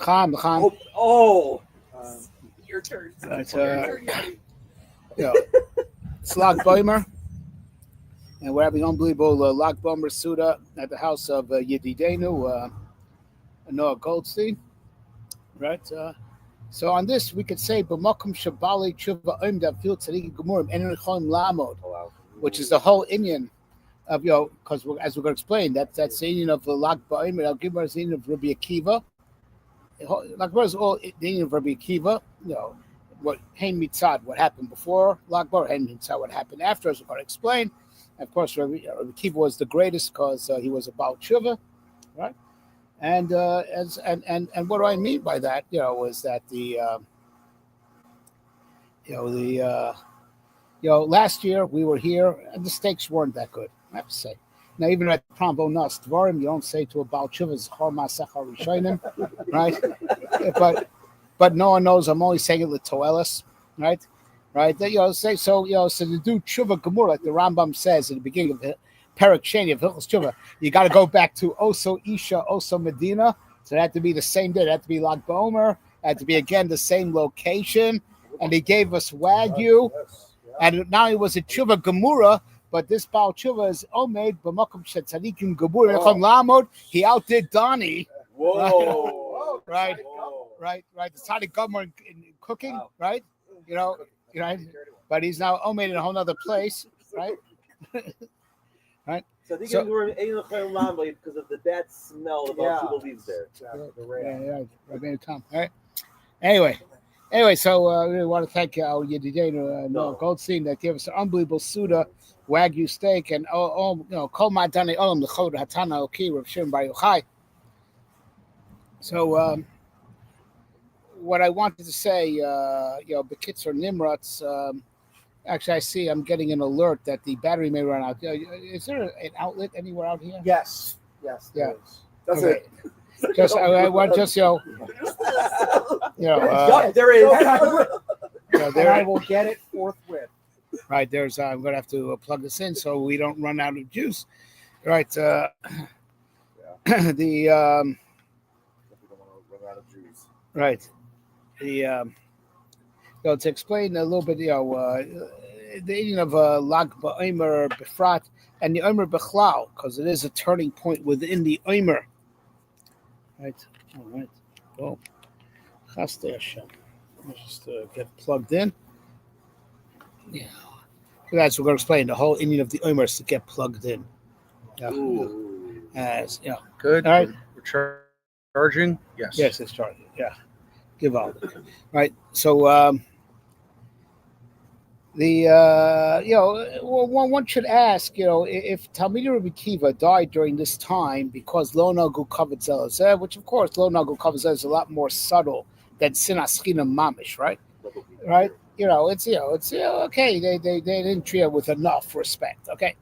Cham. Your turn. It's Lag Bomer, and we're having unbelievable Lag Bomer Suda at the house of Yedidenu Noah Goldstein, right? So on this, we could say b'makom shabali tshuva that fil tzaddik gemurim enen cholim lamod, which is the whole Indian of because as we're going to explain, that's the Indian of Lag Bomer. Al Gimar is the Indian of Rabbi Akiva. Lag Bomer is all the Indian of Rabbi Akiva. What Hein Mitzad, what happened before Lag Bomer, Hein Mitzad, what happened after, as we're going to explain. Of course, Rabbi Akiva was the greatest because he was a Baal Tshuva, right? And what do I mean by that? Was that last year we were here and the steaks weren't that good, I have to say. Now even at Prambo Nas Dvarim, you don't say to a Baal Tshuva Zchor Masechar Rishonim, right? But no one knows I'm only saying it L'Toelis, right? Right? Say so. So to do Tshuva Gemur, like the Rambam says at the beginning of the Perek Sheni of Hilchos Tshuva, you got to go back to Oso Isha, Oso Medina. So it had to be the same day. It had to be Lag Bomer. It had to be again the same location. And he gave us Wagyu. And now he was a Tshuva Gemura, but this Baal Tshuva is Omed b'makom shetzadikim Gemura Nechon Lamod. He outdid Donnie. Whoa! Right. Right. The Tzaddik Gomer in cooking, right? Right. But he's now Omed in a whole other place, right? Right. So they can go in because of the bad smell of all people leaves there. Rabbeinu Tam. All right. Anyway, so we want to thank our Yedidenu Noah Goldstein that gave us an unbelievable Suda Wagyu steak and Kol Ma'adani Olam L'Chod Hatana Oki Rav Shimon Bar Yochai. So what I wanted to say, Bekitzer Nimratz. Actually, I see I'm getting an alert that the battery may run out. Is there an outlet anywhere out here? Yes. That's okay. it. I want there is. There I will get it forthwith. Right, there's. I'm going to have to plug this in so we don't run out of juice. Right. The. Right. The. To explain a little bit, the Indian of Lag Bomer Befrat and the Omer Bechlal, because it is a turning point within the Omer. Right. All right. Well, Chaste Hashem. Let's just get plugged in. Yeah. So that's what we're going to explain. The whole Indian of the Omer is to get plugged in. As Good. All right. We're charging. Yes. Yes, it's charging. Yeah. Give out. Right. So. One should ask, if Talmidei Rabbi Akiva died during this time because Lo Nagu Kavod Zelazeh, which of course Lo Nagu Kavod Zelazeh is a lot more subtle than Sinas Chinam Mamish, right? Right? It's okay. They didn't treat it with enough respect, okay?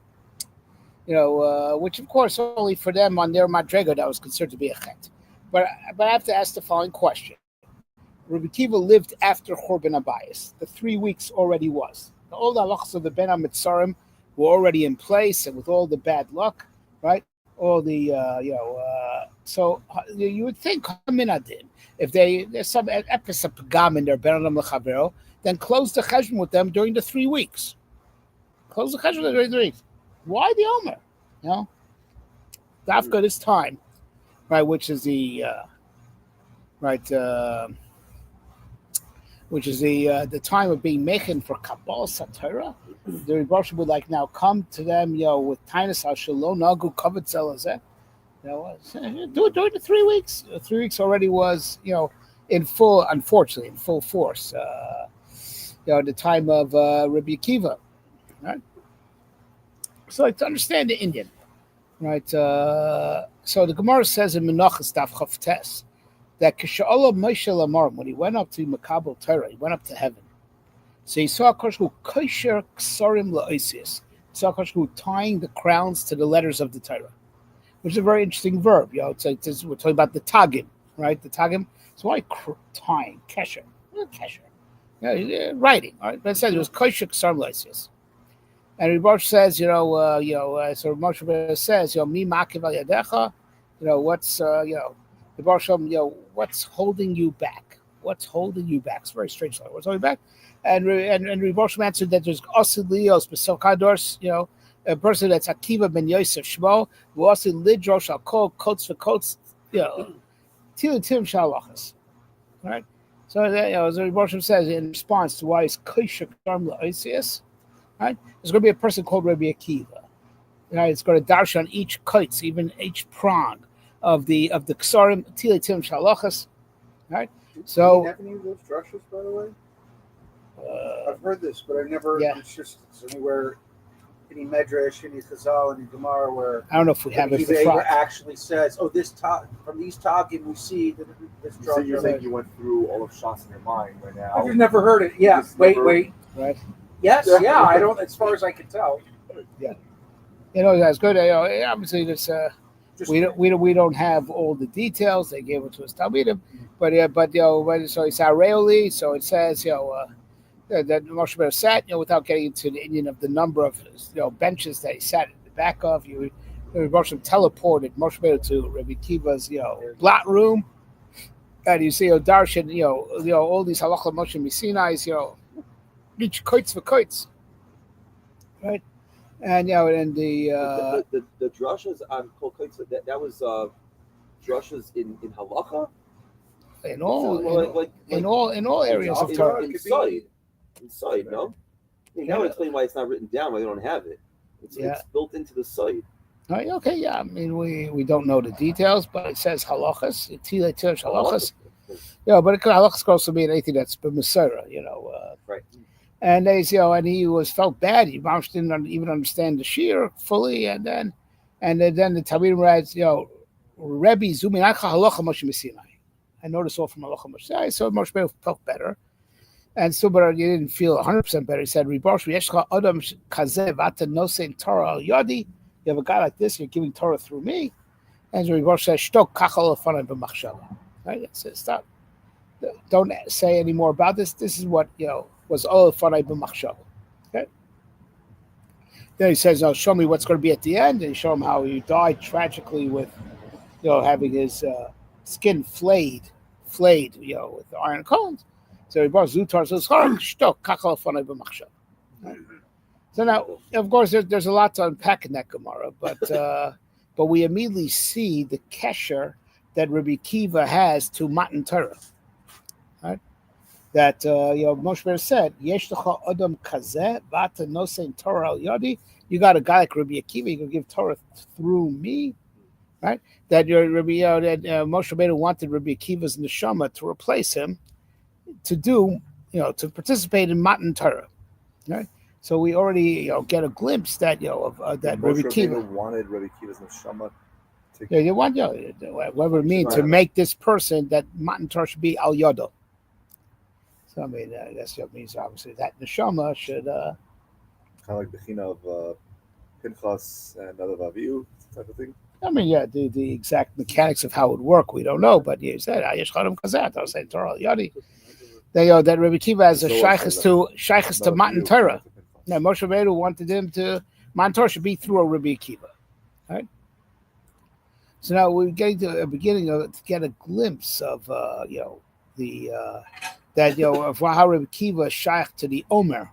Which of course only for them on their madrega that was considered to be a chet. But I have to ask the following question. Rabbi Akiva lived after Churban Abayis. The 3 weeks already was. All the halachas of the Ben HaMitzarim were already in place, and with all the bad luck, right? All the, so you would think, if there's some episode pagam in their Ben Adam then close the cheshbon with them during the 3 weeks. Close the cheshbon during the 3 weeks. Why the Omer? Dafka this time, right? Which is the, which is the time of being mechen for Kabbalah Torah. The Rebbe would now come to them, with Tainus Hashalom Nagu Kavod Zelazeh. Do it during the 3 weeks. 3 weeks already was, unfortunately, in full force. The time of Rabbi Akiva, right? So to understand the Indian, right? So the Gemara says in Menachos Daf Chavtes that Kisha'olah Moshe Lamarim, when he went up to Makabel Torah, he went up to heaven. So he saw Kosh Hu kesher ksarim la'osius. He saw Kosh Hu tying the crowns to the letters of the Torah, which is a very interesting verb. We're talking about the tagim, right? The tagim. So why tying? Kesher. Kesher. Writing. All right. But it says it was kesher ksarim la'osius. And Rebbe says, so Moshe says, mi makiv al yadecha, what's, the Baruch Shalom, what's holding you back? What's holding you back? It's very strange. What's holding you back? And Baruch Shalom answered that there's Osid Leos Besokadors, a person that's Akiva ben Yosef Shmo, who also lidrosh al kol coats for coats, tilatim shalachas. Right? So as the Baruch Shalom says in response to why he's kesher karm la'osius, right? There's going to be a person called Rabbi Akiva. Right? It's going to darshan on each kites, even each prong of the ksarim tilatim shalachas. Right? So, do you have any of those drushes, by the way? I've heard this, but I've never. Yeah. It's anywhere, any medrash, any chazal, any gemara where I don't know if we have it for Akiva actually says, "Oh, from these talking we see that this So drush." you're saying you went through all of shots in your mind right now? I've just never heard it. Yeah. Just Wait. right. Yes. Yeah. I don't. As far as I can tell. That's good. Obviously, this Just we don't have all the details. They gave it to us Talmidim, but so it's Areoli. So it says that Moshe Rabbeinu sat without getting into the Indian of the number of benches that he sat in the back of. Moshe teleported Moshe Rabbeinu to Rabbi Kiva's blot room, and you see Darshan all these halacha Moshe Misinai's each kites for kites, right? And and the drushes on Kol Kites, that was drushes in halacha. In all areas of Torah. Inside, no. That would explain why it's not written down. Why they don't have it. It's built into the side. Right, okay, yeah. I mean, we don't know the details, but it says halachas, halachas. But halachas can also mean anything that's b'mesera, Right. And they, and he felt bad. He didn't even understand the shir fully, and then the Talmud writes, Rebbe Zuminacha halacha Moshe Messinai. I noticed all from halacha Moshe Messinai, so Moshe Rabbeinu felt better, and so but he didn't feel 100% better. He said, "Ribosh v'yeshcha adam kazeh v'ata nosein Torah al yadi." You have a guy like this, you're giving Torah through me, and the Ribosh says, "Shtok kachal lefanai b'machshava." Right? That's it. Stop. Don't say any more about this. This is what was all lefanai b'machshava. Okay. Then he says, "Now show me what's going to be at the end," and he showed him how he died tragically with, having his skin flayed, with the iron cones. So he brought Zutar says, "Shtok kachal lefanai b'machshava." So now, of course, there's a lot to unpack in that Gemara, but we immediately see the kesher that Rabbi Kiva has to Matan Torah, right? That Moshe Rabbeinu said, "Yesh lecha adam kazeh v'ata nosein Torah al yadi." You got a guy like Rabbi Akiva, you can give Torah through me, right? That Moshe Rabbeinu wanted Rabbi Akiva's neshama to replace him, to do, to participate in Matan Torah, right? So we already get a glimpse that that Rabbi Akiva wanted Rabbi Akiva's neshama to. Yeah, you want whatever it means to make this person that Matan Torah should be al yodo. So I mean that's what it means. Obviously, that neshama should kind of like the china of Pinchas and Nadav Avihu type of thing. I mean, the exact mechanics of how it would work, we don't know. But you said Ayesh Chadam Kazat. I was saying Torah al yadi. That Rabbi Akiva has a shaykhs to Matan Torah. Now, Moshe Rabbeinu wanted him to, Matan Torah should be through a Rabbi Akiva, right? So now we're getting to a beginning to get a glimpse of, of how Rabbi Akiva is shaykh to the Omer,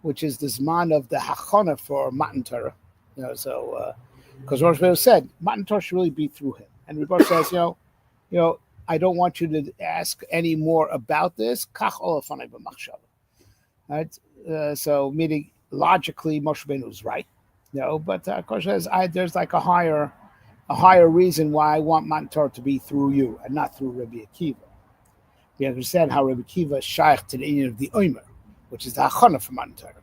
which is the zman of the hachana for Matan Torah, because Moshe Rabbeinu said Matan Torah should really be through him, and Rabbi says, I don't want you to ask any more about this. Kach olafanei b'machshava. Right, so meaning logically, Moshe Rabbeinu was right, but of course there's like a higher reason why I want Matan Torah to be through you and not through Rabbi Akiva. We understand how Rabbi Akiva is shaykh to the union of the Omer, which is the hachana for Matan Torah.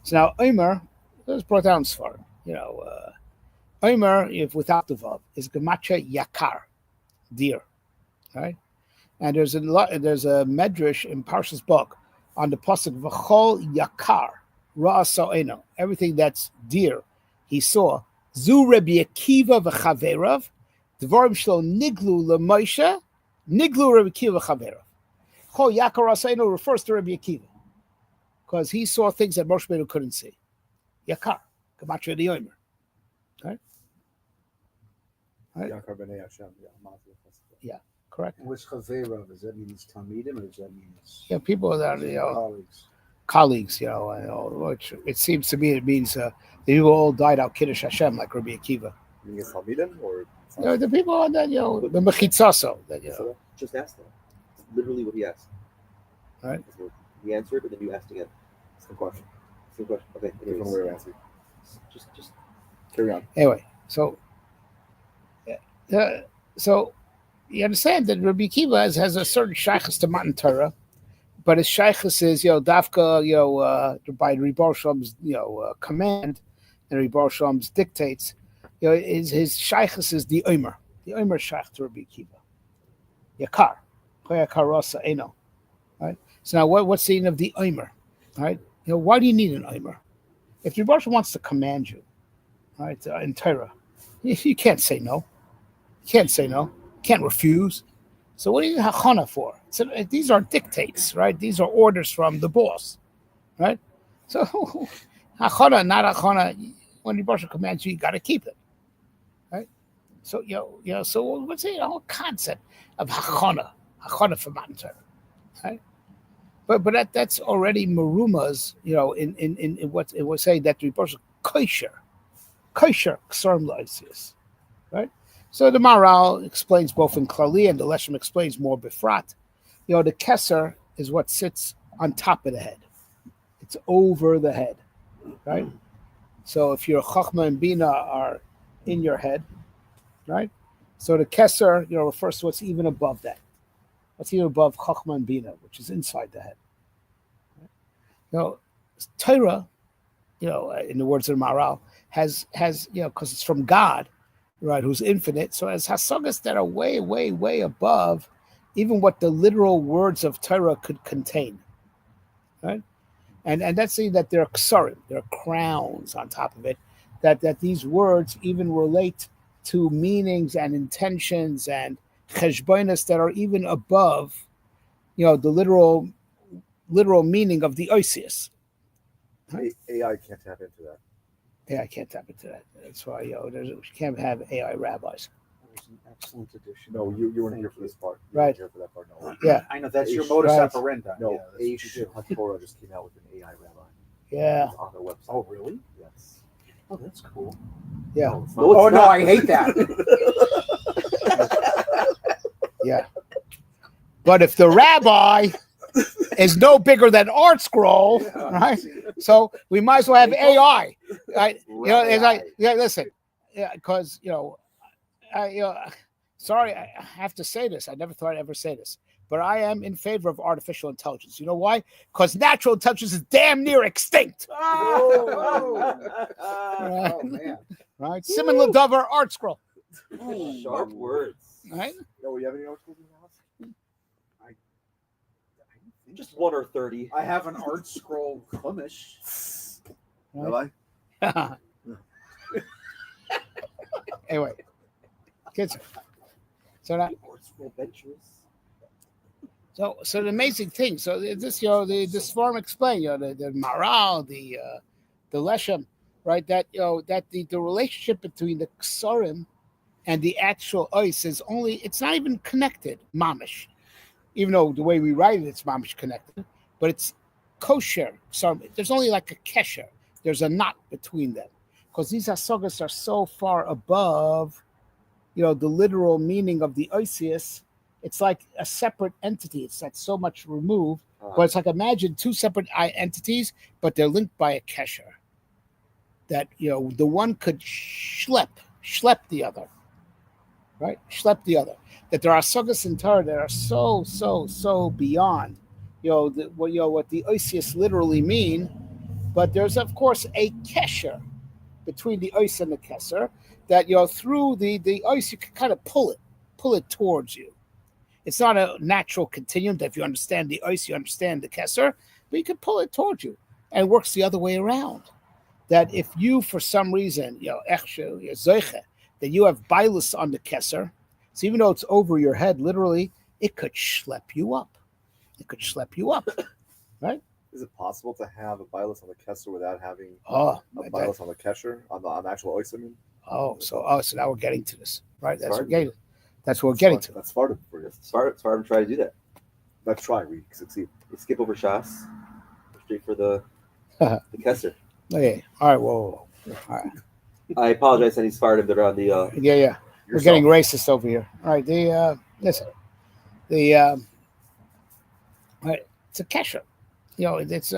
So now Omer, let's brought down Sfar. Omer, if without the vav, is gematria yakar, deer, right? And there's a medrash in Parshas Bok on the pasuk v'chol yakar ra'asa'eno, everything that's dear he saw. Zu Rabbi Akiva v'chaverav dvarim shlo niglu leMoshe niglu Rabbi Akiva v'chaverav. Chol yakar ra'asa'eno refers to Rabbi Akiva because he saw things that Moshe Rabbeinu couldn't see. Yakar, gematria the Omer, right? Right? Yaakov B'nai Hashem, yeah, Mazel. Correct. What's Chavera? Does that mean it's Talmidim, or does that mean it's Yeah, people that colleagues? Which it seems to me it means the people all died out Kiddush Hashem, like Rabbi Akiva. You mean it's Talmidim or? The people that the Mechitzaso, that Just ask them. It's literally what he asked. Right. He answered, and then you asked again. Same question. Same question. Okay. Different way of answering. Just Carry on. Anyway, so you understand that Rabbi Akiva has a certain shaykhus to Matan Torah, but his shaykhus is dafka by Rebbe Shalom's command and Rebbe Shalom's dictates. His shaykhus is the Omer. The Omer shaykh to Rabbi Akiva. Yakar, Yakar Rasa Eno. Right. So now, what's the end of the Omer? Right. Why do you need an Omer? If Rebbe Shalom wants to command you, right, in Torah, you can't say no. You can't say no. You can't refuse. So what are you hachana for? So these are dictates, right? These are orders from the boss, right? So hachana, not hachana. When Rebbe Shalom commands you, you got to keep it, right? So so what's the whole concept of hachana for Matan Torah, right? But that's already marumas, in what it was saying that Rebbe Shalom kesher k'sarim la'isius, right? So the Maral explains both in Klali and the Leshem explains more befrat. The kesher is what sits on top of the head. It's over the head, right? So if your Chachma and Bina are in your head, right? So the kesher, refers to what's even above that. What's even above Chachma and Bina, which is inside the head. Torah, in the words of the Maral, has because it's from God, right, who's infinite, so as hasagas that are way, way, way above even what the literal words of Torah could contain, right? And that's saying that there are ksarim, there are crowns on top of it, that these words even relate to meanings and intentions and cheshbonos that are even above, the literal meaning of the oisius. AI can't tap into that. AI can't tap into that. That's why we can't have AI rabbis. That was an excellent addition. No, you weren't here for this part. You Right. weren't here for that part. No. Yeah. I know that's your modus Right. operandi. No, Yeah, that's what you do. Torah just came out with an AI rabbi. Yeah. It's on their website. Oh, really? Yes. Oh, that's cool. Yeah. No, it's No, not. Oh, no, not. I hate that. Yeah. But if the rabbi is no bigger than Art Scroll, right? So we might as well have AI, right? It's like, listen, because sorry, I have to say this. I never thought I'd ever say this, but I am in favor of artificial intelligence. You know why? Because natural intelligence is damn near extinct. Oh, man. Right? Simon Ladover, Art Scroll. Sharp words. Right? No, you have any articles in the house? Just 1 or 30. I have an art scroll Chumash. Have I? Anyway, kids. So that. So the amazing thing. So this, this form explain, the Maral, the Leshem, right? That that the relationship between the Ksarim and the actual ice is it's not even connected, mamish. Even though the way we write it, it's mamish connected, but it's kosher. So there's only like a kesher. There's a knot between them because these asagas are so far above, the literal meaning of the oisius. It's like a separate entity. It's like so much removed, but it's like imagine two separate entities, but they're linked by a kesher. That the one could schlep the other, right? Schlep the other. That there are sagas in Torah that are so beyond, what the oisius literally mean, but there's of course a kesher between the ois and the kesher that through the ois you can kind of pull it towards you. It's not a natural continuum that if you understand the ois, you understand the kesher, but you can pull it towards you, and it works the other way around. That if you for some reason that you have bailus on the kesser. So even though it's over your head, literally, it could schlep you up. Right? Is it possible to have a bilus on the kesher without having Oh, a bilus on the kesher, on the actual ois? So now we're getting to this, right? That's what Pardon? we're getting to. That's Sparta for you. Svardim try to do that. Let's try. We succeed. They skip over Shas, go straight for the kesser. Okay. All right. Whoa. All right. I apologize to any Svardim that are on the. Yeah. We're getting racist over here. All right. Listen. Right, it's a kesher. It's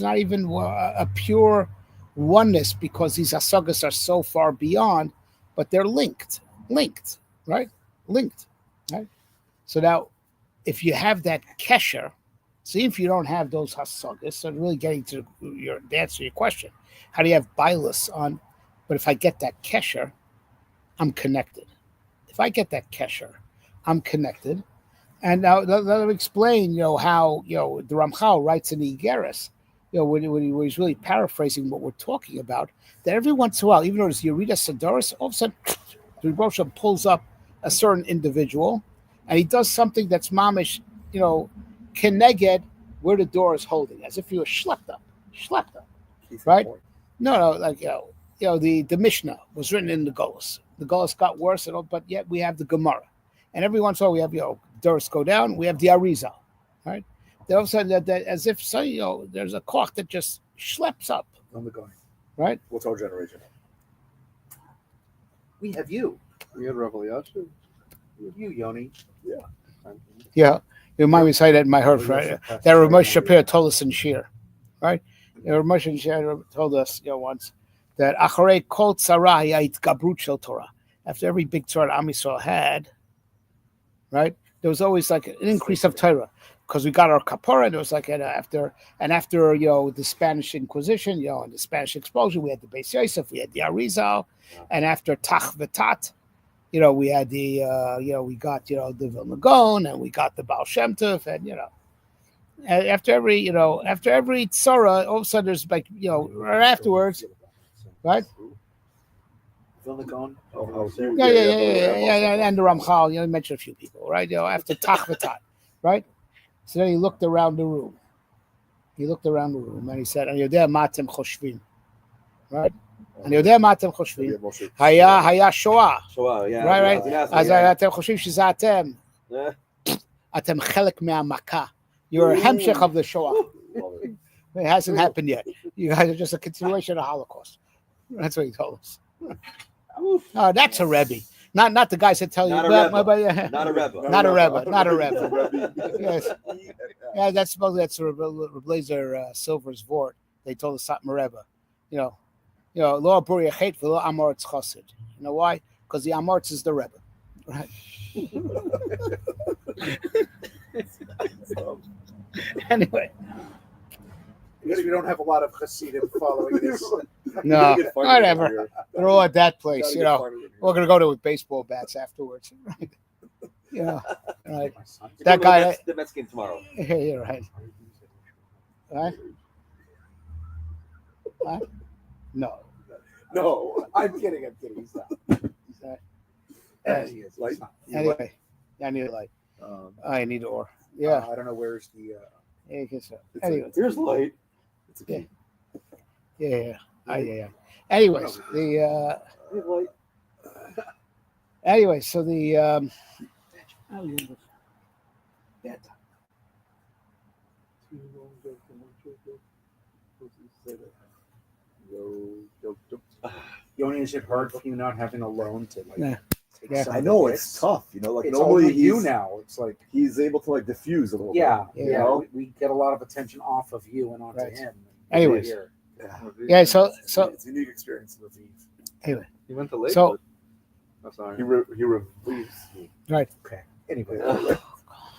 not even a pure oneness because these asagas are so far beyond, but they're linked, right? Linked, right? So now, if you have that kesher, see if you don't have those hasagas, so really getting to the answer to your question, how do you have bilus on? But if I get that kesher, I'm connected. If I get that kesher, I'm connected. And now let me explain, how, the Ramchal writes in the Igeres, when he's really paraphrasing what we're talking about, that every once in a while, even though it's Yerida Sadoris, all of a sudden, the Rebbe pulls up a certain individual, and he does something that's mamish, keneged, where the door is holding, as if you were schlepped up, right? No, like, the Mishnah was written in the Golos. The Golos got worse, but yet we have the Gemara. And every once in a while, we have, doors go down, we have the Arizal, right? They all of a sudden, that as if, there's a koch that just schleps up. On the going. Right? What's our generation? We have you. We have Rav Eliashiv. We have you, Yoni. Yeah. Yeah. You remind me to say that in my heart, right? That Rav Moshe Shapir told us in Shir, right? Rav Moshe Shapir told us, once, that Acharei Kol Tzara Hayait Gabrut Shel Torah. After every big Torah Am Yisrael had, right? There was always like an increase of Torah because we got our kapara. There was like after the Spanish Inquisition, and the Spanish expulsion, we had the Beis Yosef, we had the Arizal, and after Tach V'Tat, we had we got the Vilna Gaon, and we got the Baal Shem Tov, and after every tzara, all of a sudden there's like right afterwards, right? Vilna Gaon. Yeah, and the Ramchal, you mentioned a few people, right? After Tach V'Tat, right? So then he looked around the room. And he said, "Ani yodea ma atem choshvim," right? Ani yodea ma atem choshvim. Haya Shoah. Shoah, yeah. Right. As atem choshvim שזה atem. Atem chelek me'amaka. You're a hemshech of the Shoah. It hasn't happened yet. You guys are just a continuation of the Holocaust. That's what he told us. Oh, that's a Rebbe. Not the guys that tell you. Not a Rebbe. Yes. Yeah, that's Blazer Silver's Vort. They told us something Rebbe. Lo Buri Achet v'lo Amoritz Chosid. You know why? Because the Amoritz is the Rebbe. Right. Anyway. Because we don't have a lot of Hasidim following this. No, whatever. They're all at that place, We're going to go to with baseball bats afterwards. Right. Right. That guy. The Mets game tomorrow. Yeah, you're right. Right? What? No, I'm kidding. He's not. He is. Light. Anyway, I need a light. I need ore. Yeah. I don't know where's the. Yeah, I guess so. Anyway, Here's light. It's a key. Yeah. Anyways, so the Yoni, is it hard for you not having a loan to take Yeah. some I of know the it's hits? tough. Like It's normally only you he's now. It's like he's able to diffuse a little yeah. Yeah. We get a lot of attention off of you and onto Right. him. Anyways. bit. yeah. So it's a unique experience. anyway, He went to Lake. So- I'm sorry. He relieves me. right. Okay. Anyway,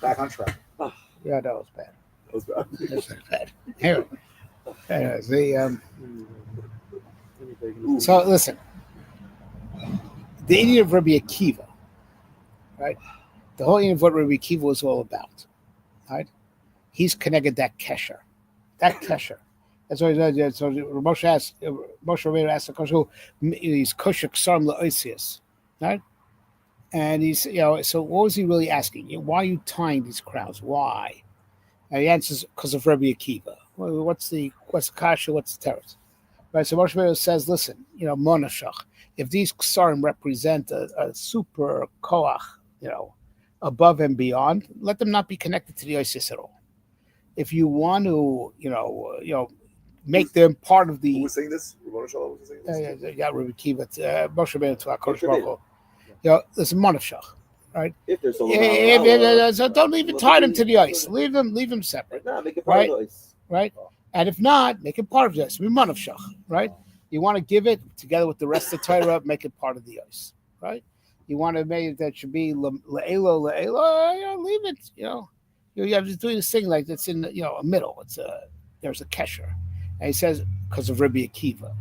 back on track. Yeah, that was bad. That was bad. That's bad. Anyways, so listen, the Indian of Rabbi Akiva, right? The whole Indian of what Rabbi Akiva was all about, right? He's connected that kesher. That's what he said. So Moshe Rabbeinu asked the question, he's kosher ksarm la'osius, right? And he's, so what was he really asking? Why are you tying these crowds? Why? And he answers, because of Rabbi Akiva. What's the kasha? What's the teretz? Right. So Moshe Rabbeinu says, listen, monashach. if these ksarim represent a super koach, above and beyond, let them not be connected to the ISIS at all. If you want to, make them part of Who the was saying this? Ramon Shalom was saying this? Rabbi Kiva, Moshe Rabbeinu to HaKadosh Moshe Baruch Hu. Listen, Monafshach, right? If there's a So don't even tie them to the ice. Leave them separate. No, make it part of the ice. Right? And if not, make it part of this. Monafshach, right? You want to give it together with the rest of the Torah, make it part of the ice, right? You want to make it that should be le'elo, leave it, You have to do this thing like it's in, a middle. There's a kesher. And he says, because of Rabbi Akiva.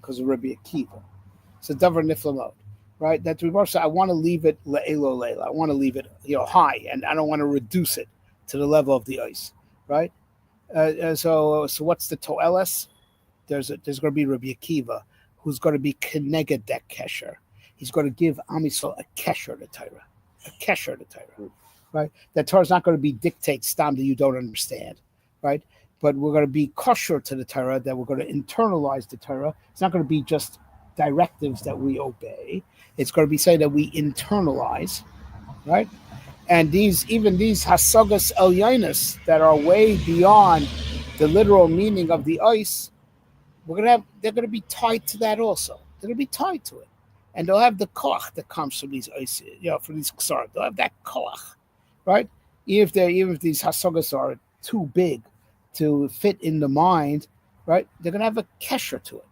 It's a davar niflamot, right? That I want to leave it le'elo, I want to leave it, high, and I don't want to reduce it to the level of the ice, right? So what's the to'eles? There's going to be Rabbi Akiva, who's going to be keneged that kesher. He's going to give Am Yisrael a kesher to Torah, right? That Torah is not going to be dictate stam that you don't understand, right? But we're going to be kosher to the Torah, that we're going to internalize the Torah. It's not going to be just directives that we obey. It's going to be saying that we internalize, right? And these hasagas elyonis that are way beyond the literal meaning of the ice, they're going to be tied to that also. They're going to be tied to it. And they'll have the koach that comes from these ice, from these ksar. They'll have that koach, right? Even if these hasagas are too big to fit in the mind, right? They're going to have a kesher to it.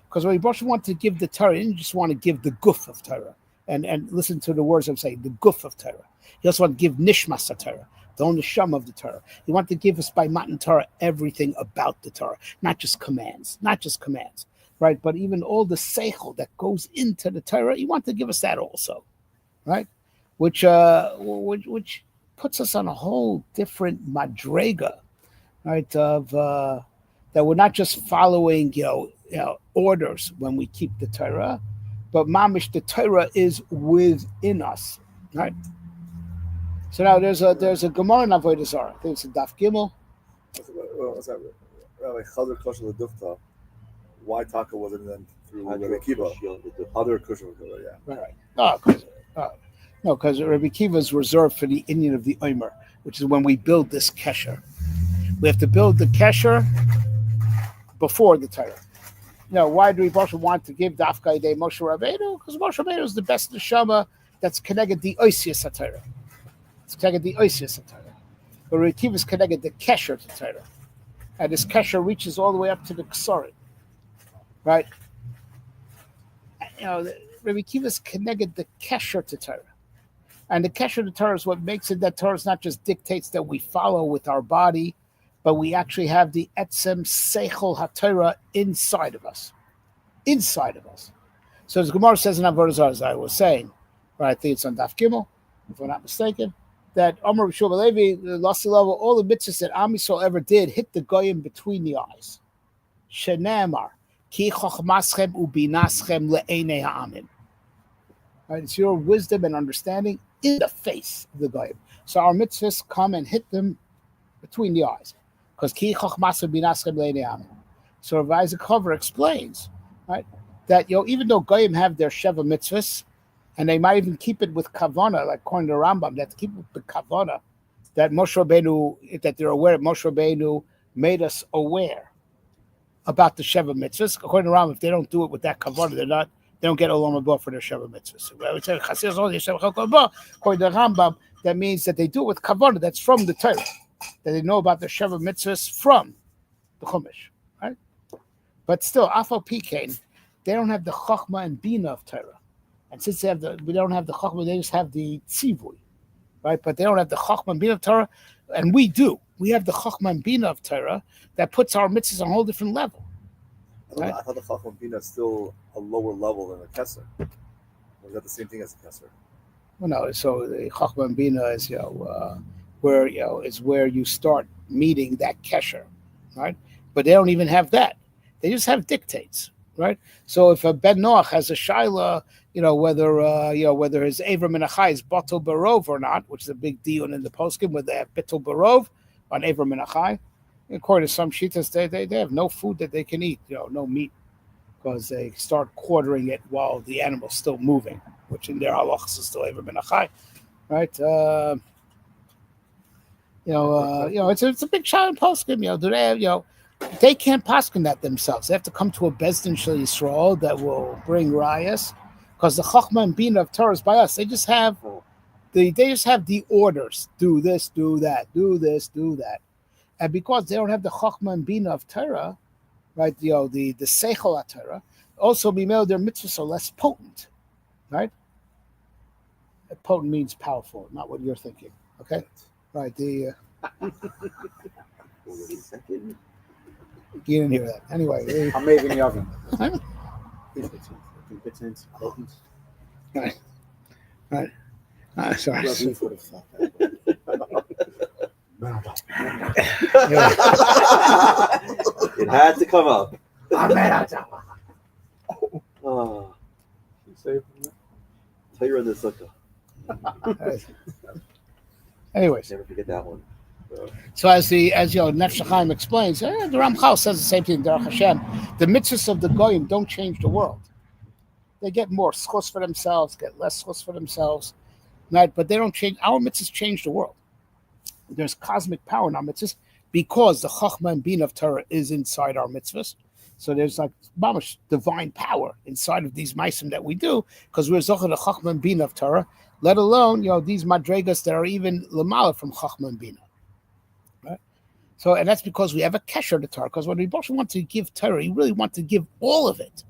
Because when Yibosha wanted to give the Torah, he didn't just want to give the guf of Torah. And listen to the words I'm saying, the guf of Torah. He also wanted to give nishmas of Torah, the own neshama of the Torah. He wanted to give us by Matan Torah everything about the Torah, not just commands, right? But even all the seichel that goes into the Torah, he wanted to give us that also, right? Which puts us on a whole different madrega, right? Of that we're not just following, orders when we keep the Torah, but mamish, the Torah is within us, right? So now there's a Gemara in Avodah Zarah. I think it's a Daf Gimel. What's that? Rabbi Chazer Kosher L'Dufta. Why Taka wasn't then through Rabbi Akiva? Other Kosher L'Dufta, yeah. Right. No, because Rabbi Akiva is reserved for the Indian of the Omer, which is when we build this kesher. We have to build the kesher before the Torah. Why do we want to give Dafka Yidei Moshe Rabbeinu? Because Moshe Rabbeinu is the best neshama that's connected the Oisius HaTorah. It's connected the Oisius HaTorah. But Rabbi Akiva is connected the kesher to Torah. And this kesher reaches all the way up to the Ksarim. Right? Rabbi Akiva is connected the kesher to Torah. And the kesher to Torah is what makes it that Torah is not just dictates that we follow with our body, but we actually have the etzem seichel haTorah inside of us. So as Gemara says in Avodah Zarah, as I was saying, right, I think it's on Daf Gimel, if I'm not mistaken, that Amar Rishon Levi, the last level, all the mitzvahs that Am Yisrael ever did hit the goyim between the eyes. Shenamar, ki chochmaschem ubinaschem le'enei ha'amim. Right, it's your wisdom and understanding in the face of the goyim. So our mitzvahs come and hit them between the eyes. Because ki chochmaschem ubinaschem le'enei ha'amim. So Rav Isaac Hover explains, right, that even though goyim have their sheva mitzvahs, and they might even keep it with kavana, like according to Rambam, that keep it with kavana, that Moshe Rabbeinu, that they're aware, Moshe Rabbeinu made us aware about the sheva mitzvahs. According to Rambam, if they don't do it with that kavana, they don't get olam haba for their sheva mitzvahs. According to Rambam, that means that they do it with kavana. That's from the Torah, that they know about the sheva mitzvahs from the Chumash, right? But still, afal pikein, they don't have the chachma and bina of Torah. And since we don't have the chachma, they just have the tzivui, right? But they don't have the chachma and bina of Torah, and we do. We have the chachma and bina of Torah that puts our mitzvahs on a whole different level. I thought the chachma and bina is still a lower level than the kesher. Or is that the same thing as the kesher? Well, no. So the chachma and bina is where is where you start meeting that kesher, right? But they don't even have that. They just have dictates. Right, so if a Ben Noach has a shaila, whether his Avram and Achai is batel barov or not, which is a big deal in the poskim, whether they have batel barov on Avram and Achai, according to some shitas, they have no food that they can eat, no meat, because they start quartering it while the animal's still moving, which in their halachas is still ever been a chai, right? It's a big child poskim. Do they have, they can't poskim that themselves. They have to come to a bezdin shel Yisrael that will bring rayas, because the chachma and bina of Torah is by us. They just have the orders: do this, do that, do this, do that, and because they don't have the chachma and bina of Torah, right? The seichel Torah, also b'meil their mitzvahs are less potent, right? Potent means powerful, not what you're thinking. Okay, right? You didn't hear that. Anyway, I'm made in the oven. Right. Sorry. It had to come up. Torah in the sukkah. Anyways, Never forget that one. so as Nefesh Chaim explains, the Ramchal says the same thing. Derech Hashem, the mitzvahs of the goyim don't change the world. They get more schos for themselves, get less schos for themselves, right? But they don't change. Our mitzvahs change the world. There's cosmic power in our mitzvahs because the chachma and bina of Torah is inside our mitzvahs. So there's like mamash divine power inside of these meisim that we do because we're zocher the chachma and bina of Torah. Let alone these madregas that are even lamala from chachma and bina. Right? So and that's because we have a kesher to Torah. Because when we both want to give Torah, you really want to give all of it,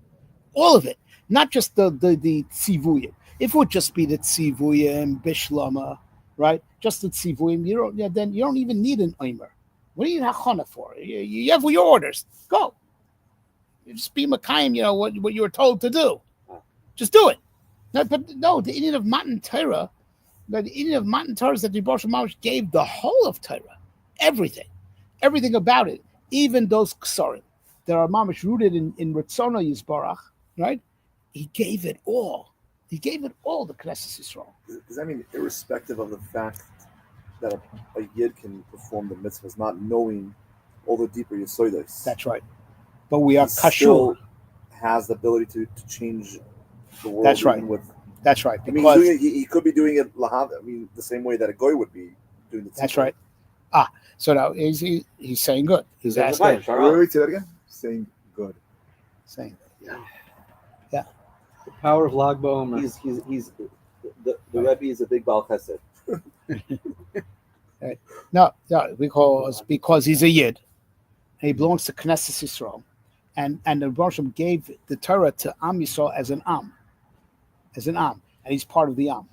not just the tzivuyim. If it would just be the tzivuyim bishlama, right? Just the tzivuyim, then you don't even need an omer. What do you need hachana for? You have your orders. Go. You just be makayim, what you were told to do. Just do it. No, but no, the Indian of Matan Torah, is that the Baruch Mamash gave the whole of Torah, everything about it, even those ksarim that are mamash rooted in Ritzono Yisbarach, right? He gave it all. He gave it all to Knesset Yisrael. Does that mean irrespective of the fact that a yid can perform the mitzvahs, not knowing all the deeper yesodos? That's right. But we are kashur. Still has the ability to change the world. That's right. That's right. Because he could be doing it the same way that a goy would be doing it. That's right. So now he's saying good. He's asking. Wait, say that again. Saying good. Saying yeah. The power of Lag Bomer. He's the Rebbe is a big Baal Chesed. Right. No, because he's a yid. And he belongs to Knesset Yisrael. And the Rosham gave the Torah to Am Yisrael as an Am. And he's part of the Am.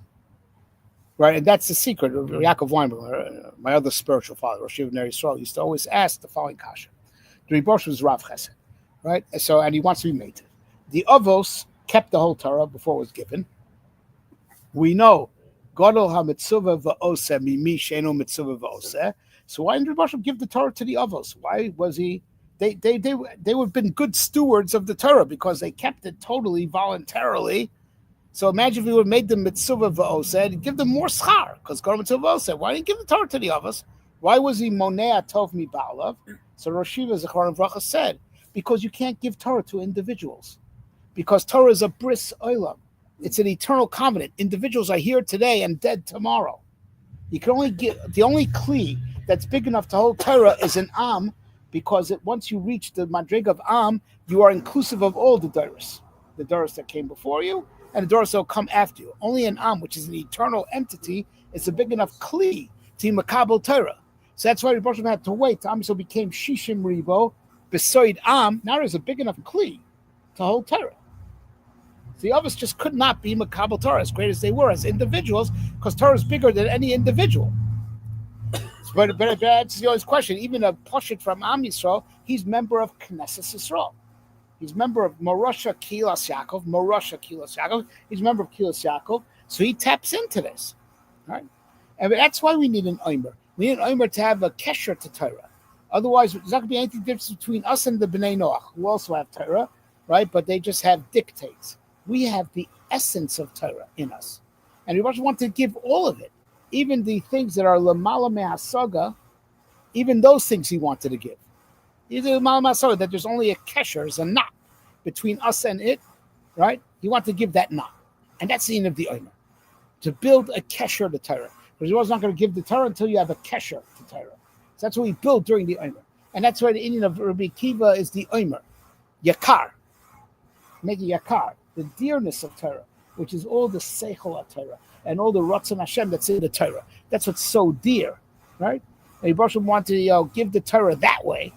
Right, and that's the secret. Yaakov Weinberg, my other spiritual father, Rosh Yeshiva Ner Yisrael, used to always ask the following kasha. The Rebbe was Rav Chesed, right? And he wants to be made. The Avos kept the whole Torah before it was given. We know Gadol HaMitzvah V'Oseh Mimi Sheinu Mitzvah V'Oseh. So why didn't Rebbe give the Torah to the Avos? Why was he? They would have been good stewards of the Torah because they kept it totally voluntarily. So imagine if we would have made them mitzvah v'oseh and give them more schar, because Gadol mitzvah v'oseh. Why didn't he give the Torah to the Avos? Why was he monea tov mi ba'alav? So Rosh Yeshiva Zechor Vracha said, because you can't give Torah to individuals. Because Torah is a bris olam. It's an eternal covenant. Individuals are here today and dead tomorrow. You can only give, the only kli that's big enough to hold Torah is an am, because once you reach the madrig of am, you are inclusive of all the doros that came before you, and the doros that will come after you. Only an am, which is an eternal entity, is a big enough kli to makabel Torah. So that's why Rebbe had to wait. Am Yisrael became shishim ribo besoid am. Now there's a big enough kli to hold Torah. The others just could not be makabel Torah, as great as they were as individuals, because Torah is bigger than any individual. But that's the question. Even a Pashut from Am Yisrael, he's member of Knesset Yisrael. He's member of Morosha Kilas Yaakov. He's member of Kilas Yaakov. So he taps into this. Right? And that's why we need an Omer. We need an Omer to have a kesher to Torah. Otherwise, there's not going to be anything different between us and the Bnei Noach, who also have Torah, right? But they just have dictates. We have the essence of Torah in us. And we also want to give all of it. Even the things that are Lamala Me'asaga, even those things he wanted to give. Either Lamala Me'asaga, that there's only a kesher, is a knot between us and it, right? He wanted to give that knot. And that's the end of the Omer. To build a kesher to Torah. Because he was not going to give the Torah until you have a kesher to Torah. So that's what we built during the Omer. And that's why the Indian of Rabbi Akiva is the Omer. Yakar. Make it yakar. The dearness of Torah, which is all the seichel of Torah and all the Ratzon Hashem that's in the Torah. That's what's so dear, right? And Yibashim wanted to give the Torah that way.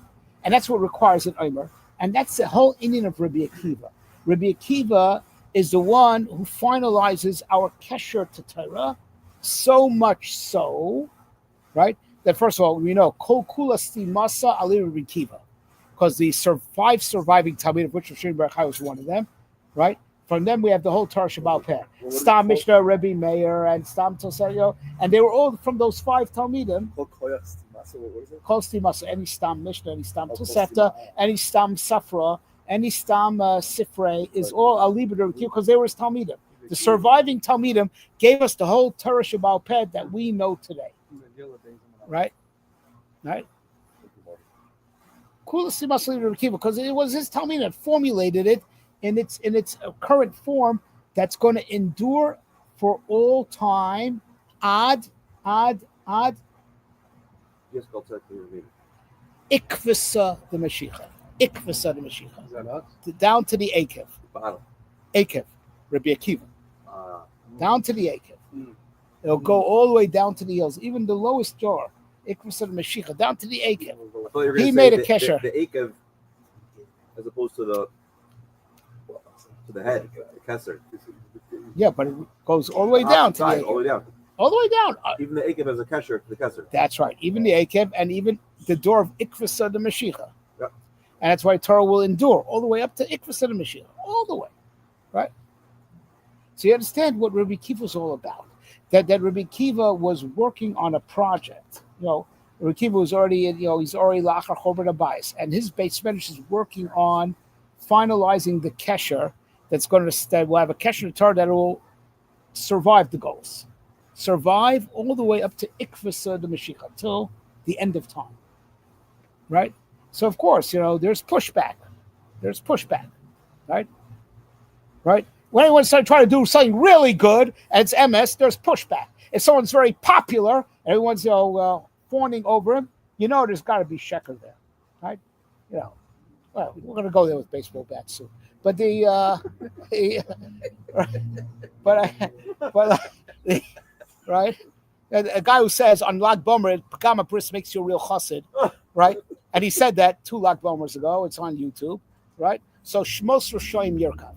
And that's what requires an Omer. And that's the whole Indian of Rabbi Akiva. Rabbi Akiva is the one who finalizes our kesher to Torah, so much so, right, that first of all, we know, Kol Kula Stimasa Ali Rabbi Akiva, because the 5 surviving Talmud, of which Rav Baruch Hai was one of them, right? From them, we have the whole Torah Shabbat Peh. Stam Mishnah, Rabbi Meir, and Stam Tosel, and they were all from those 5 Talmidim. Kol Stimasa, any Stam Mishnah, any Stam Tosefta, any Stam Safra, any Stam Sifrei is all Alibid because they were his Talmidim. The surviving Talmidim gave us the whole Torah Shabbat Peh that we know today. Right? Right? Because it was his Talmud that formulated it in its current form that's going to endure for all time. Ad. Ikvisa the Mashiach. Ikvisa the Mashiach. Down to the Akev. Akev. Rabbi Akiva. Down to the Akev. It'll go all the way down to the hills, even the lowest jar. Ikvisa the Mashiach. Down to the Akev. He made a kesher. The Akev, as opposed to the head, the kesher. Yeah, but it goes all the way down to the Akev. All the way down. All the way down. Even the Akev has a kesher to the kesher. That's right. Even the Akev and even the door of Ikvisa the Mashiach. Yep. And that's why Torah will endure all the way up to Ikvisa the Mashiach. All the way. Right? So you understand what Rabbi Akiva was all about. That Rabbi Akiva was working on a project. Rabbi Akiva was already, he's already Lachar Chobar Abayis. And his Beis Medrash is working on finalizing the kesher that's going to, we'll have a kesher to Torah that will survive the goals. Survive all the way up to Ikvisa the Mashiach, until the end of time. Right? So, of course, there's pushback. There's pushback. Right? Right? When anyone's trying to do something really good and it's MS, there's pushback. If someone's very popular, everyone's fawning over him, there's got to be sheker there. Right? Well, we're going to go there with baseball bats soon. But right? A guy who says on Lag Bomer, Pagama Bris makes you a real chassid, right? And he said that 2 Lag Bomers ago. It's on YouTube, right? So Shmos Roshoim Yerkav,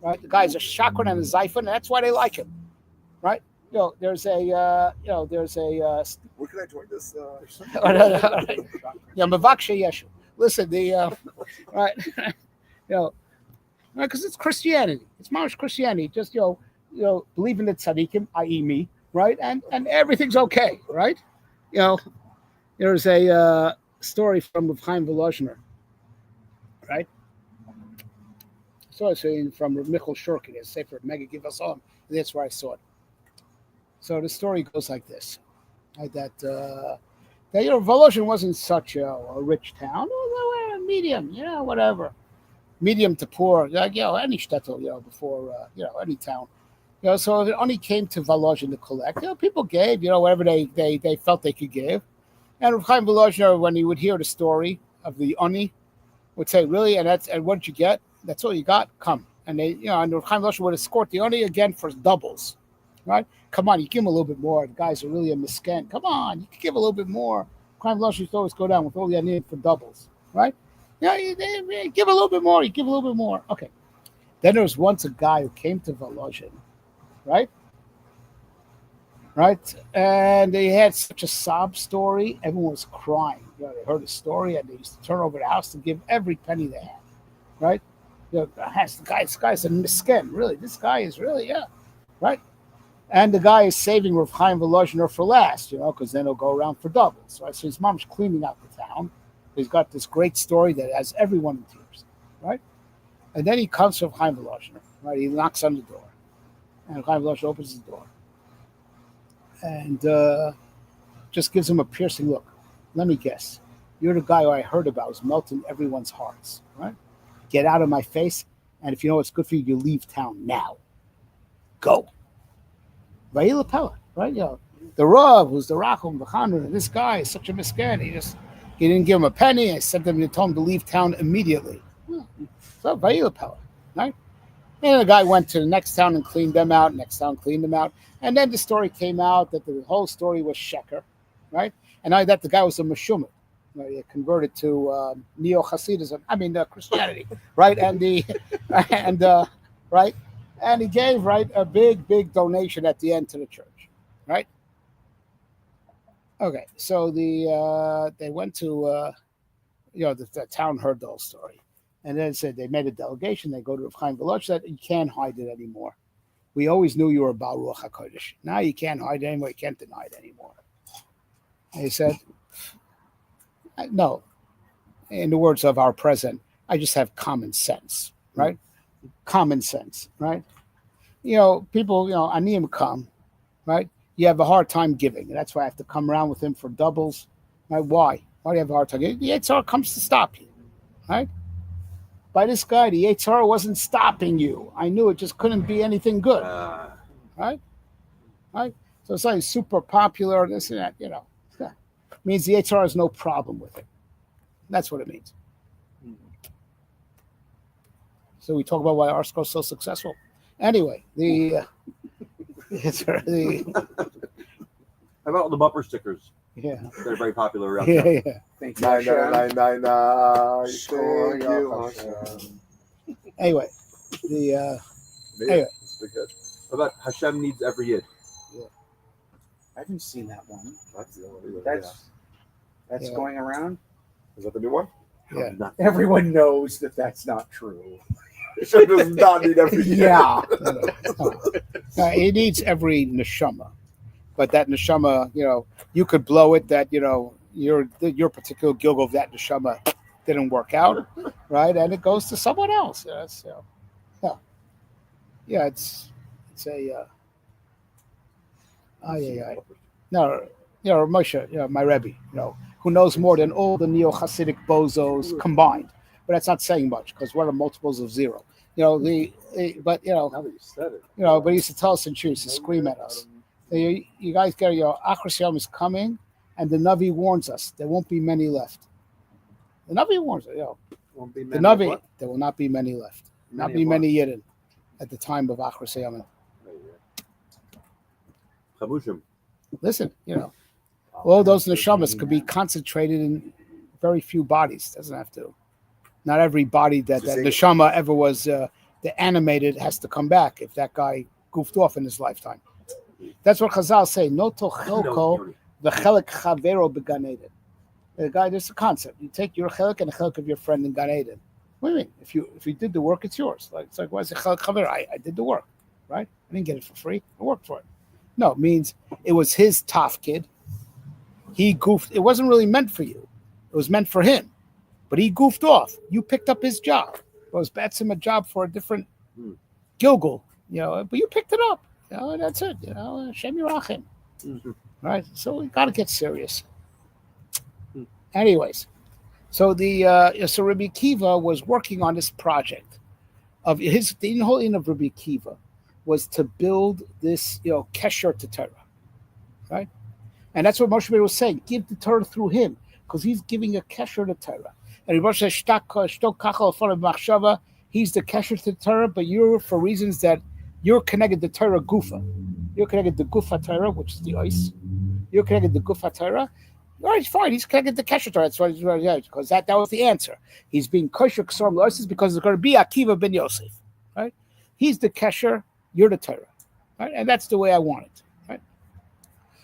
right? The guy's a chakran and a zayfan, and that's why they like him, right? There's a Where can I join this? Mavaksha Yeshu. Listen, right, because it's Christianity. It's Mamish Christianity. Just believe in the tzaddikim, i.e. me, right? And everything's okay, right? There's a story from Rav Chaim Volozhiner, right? So I say from Rav Michal Shurkin, his Sefer Mega Give Us On, and that's where I saw it. So the story goes like this: that Volozhin wasn't such a rich town, medium, whatever, medium to poor, like any shtetl, before any town. So it only came to Volozhin to collect. People gave, whatever they felt they could give. And Rav Chaim Volozhin, when he would hear the story of the Oni, would say, "Really? And what did you get? That's all you got? Come." And they, and Rav Chaim Volozhin would escort the Oni again for doubles, right? Come on, you give him a little bit more. The guys are really a misken. Come on, you can give a little bit more. Rav Chaim Volozhin used to always go down with all the need for doubles, right? You give a little bit more. You give a little bit more. Okay. Then there was once a guy who came to Volozhin, right? Right? And they had such a sob story. Everyone was crying. They heard the story and they used to turn over the house to give every penny they had. Right? This guy's a misken. Really, this guy is really, right? And the guy is saving Rav Chaim Volozhiner for last, because then he'll go around for doubles. Right? So his mom's cleaning out the town. He's got this great story that has everyone in tears. Right? And then he comes to Rav Chaim Volozhiner. Right? He knocks on the door. And Rav Chaim Volozhiner opens his door. And just gives him a piercing look. Let me guess. You're the guy who I heard about who's melting everyone's hearts, right? Get out of my face. And if you know what's good for you, you leave town now. Go. Vayil Pella, right? The Rav, who's the Rachum, the Chanun, this guy is such a miskin. He didn't give him a penny. I sent him to tell him to leave town immediately. So Vayil Pella, right? And the guy went to the next town and cleaned them out. Next town cleaned them out. And then the story came out that the whole story was sheker, right? And not that the guy was a meshumah. He converted to neo-Hasidism. Christianity, right? Right, and he gave a big donation at the end to the church, right? Okay, so they went to the town heard the whole story, and then said they made a delegation. They go to Rav Chaim Veloch, said you can't hide it anymore. We always knew you were Baal Ruach HaKodesh. Now you can't hide it anymore. You can't deny it anymore. And he said, no, in the words of our president, I just have common sense, right? Common sense, right? People, Aniyim come, right? You have a hard time giving. And that's why I have to come around with him for doubles. Right? Why? Why do you have a hard time? The Yitzhar comes to stop you, right? By this guy, the Yitzhar wasn't stopping you. I knew it just couldn't be anything good, right? Right? So it's like super popular, this and that, means the Yitzhar has no problem with it. That's what it means. So we talk about why our school is so successful. Anyway, How about all the bumper stickers? Yeah, They're very popular around yeah, town. yeah. Thank you, Nine, Hashem. nine, nine, nine. Sure, Thank you, yeah, Hashem. Anyway, Yeah, Anyway. it's a big hit. How about Hashem needs every yid? I haven't seen that one. That's the only one. That's Yeah. going around. Is that the new one? Yeah. Not- Everyone knows that that's not true. Hashem does not need every year. Yeah. It needs every neshama, but that neshama, you could blow it. That your particular gilgul of that neshama didn't work out, right? And it goes to someone else. It's a. No, Moshe, my Rebbe, who knows more than all the neo-Hasidic bozos combined. But that's not saying much because what are multiples of zero? Now that you said it. But he used to tell us and choose to scream at us. You guys get Achros Yom is coming, and the Navi warns us there won't be many left. The Navi warns us, Won't be the many Navi, what? there will not be many left. Not Many be of many Yidden at the time of Achros Yom. Chabushim. Listen, all those neshamas could be concentrated in very few bodies. Doesn't have to. Not every body that neshama ever was the animated has to come back if that guy goofed off in his lifetime. That's what Chazal say. No tochelko v'chelik chavero began Eden. The guy, there's a concept. You take your chelik and the chelik of your friend in Gan Eden. What do you mean? If you did the work, it's yours. It's like why is it chelik chaver? I did the work, right? I didn't get it for free. I worked for it. No, it means it was his tough kid. He goofed. It wasn't really meant for you. It was meant for him. But he goofed off. You picked up his job. It was him a job for a different gilgul, but you picked it up. That's it. Shem Yerachim. Right? So we got to get serious. Anyways, so so Rabbi Akiva was working on this project of the whole end of Rabbi Akiva was to build this, kesher to Torah, right? And that's what Moshe Rabbeinu was saying. Give the Torah through him, because he's giving a kesher to Torah. And Rabbi says, he's the kesher to Torah, but you're, for reasons that you're connected to Torah Gufa. You're connected to Gufa Torah, which is the ice. You're connected to Gufa Torah. All right, fine. He's connected to kesher Torah. That's why, because that was the answer. He's being kosher k'sorim l'osis because it's going to be Akiva ben Yosef, right? He's the kesher. You're the Torah, right? And that's the way I want it, right?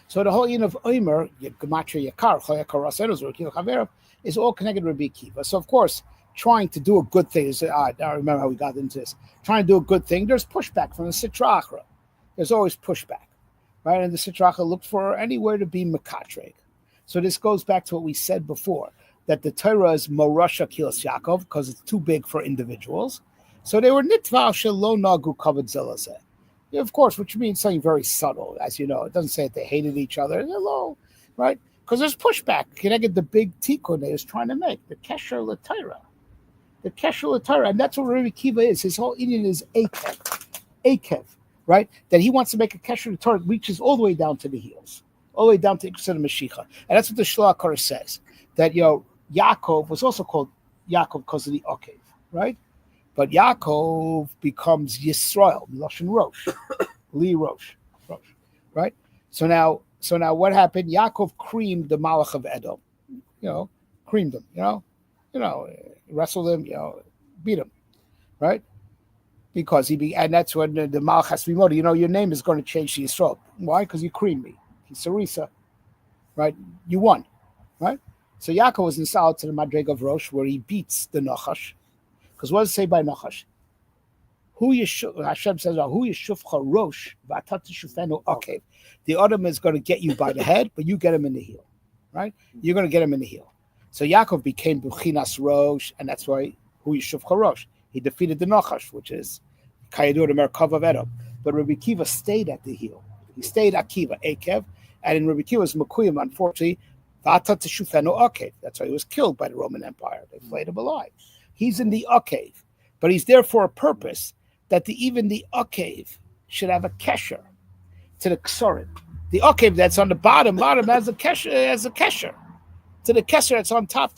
So the whole yin of Omer, Gematria Yakar, Choyakar is all connected to Rabbi Akiva. So of course, trying to do a good thing is, I remember how we got into this. Trying to do a good thing, there's pushback from the Sitra Achra. There's always pushback, right? And the Sitra Achra looked for anywhere to be Mekatreg. So this goes back to what we said before, that the Torah is Morasha Kilas Yaakov, because it's too big for individuals. So they were nitva shelo nagu kavod zelazeh. Of course, which means something very subtle, as you know. It doesn't say that they hated each other. They're low, right? Because there's pushback. Can I get the big tikkun they was trying to make, the kesher l'Torah, the kesher Torah, and that's what Rabbi Kiva is. His whole Indian is akev, right? That he wants to make a kesher Torah that reaches all the way down to the heels, all the way down to Iksan Mashiach. And that's what the Shlach Korah says, that Yaakov was also called Yaakov because of the Akev, right? But Yaakov becomes Yisrael, Lashon Rosh, Li Rosh, right? So now what happened? Yaakov creamed the Malach of Edom, creamed him, wrestled him, beat him, right? Because and that's when the Malach has to be motivated. Your name is going to change to Yisrael. Why? Because you creamed me. He's Sarisa, right? You won, right? So Yaakov was installed to the Madreg of Rosh, where he beats the Nachash. Because what does it say by Nachash? Hashem says, "Hu yeshufcha Rosh v'atat teshufenu akev." The Adam is going to get you by the head, but you get him in the heel, right? You're going to get him in the heel. So Yaakov became Buchinas Rosh, and that's why Hu yeshufcha Rosh. He defeated the Nachash, which is Kayadur the Merkav of Edom. But Rabbi Kiva stayed at the heel. He stayed Akiva, Akev, and in Rabbi Kiva's Mekuyim, unfortunately, v'atat teshufenu akev. That's why he was killed by the Roman Empire. They flayed him alive. He's in the Akev, but he's there for a purpose, that even the Akev should have a kesher to the Ksorim. The Akev that's on the bottom has a kesher to the kesher that's on top,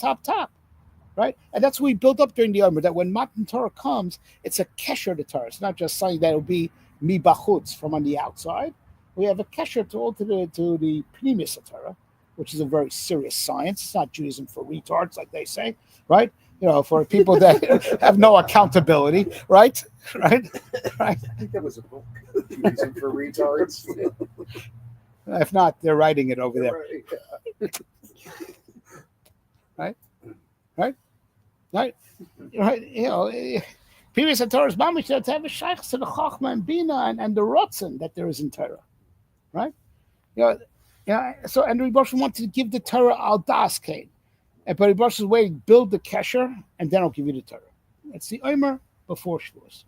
right? And that's what we built up during the Omer, that when Matan Torah comes, it's a kesher to Torah. It's not just something that will be mi bachutz from on the outside. We have a kesher to the pnimis of Torah, which is a very serious science. It's not Judaism for retards, like they say, right? For people that have no accountability, right? I think that was a book. Judaism for retards. If not, they're writing it over there. Right? Previous Torah's mamish to have a shaykh to the chachma and bina and the rotzen that there is in Torah, right? So and Rebbe wanted to give the Torah al das kain. But Rebbe is waiting, build the kesher, and then I'll give you the Torah. It's the Omer before Shavuos.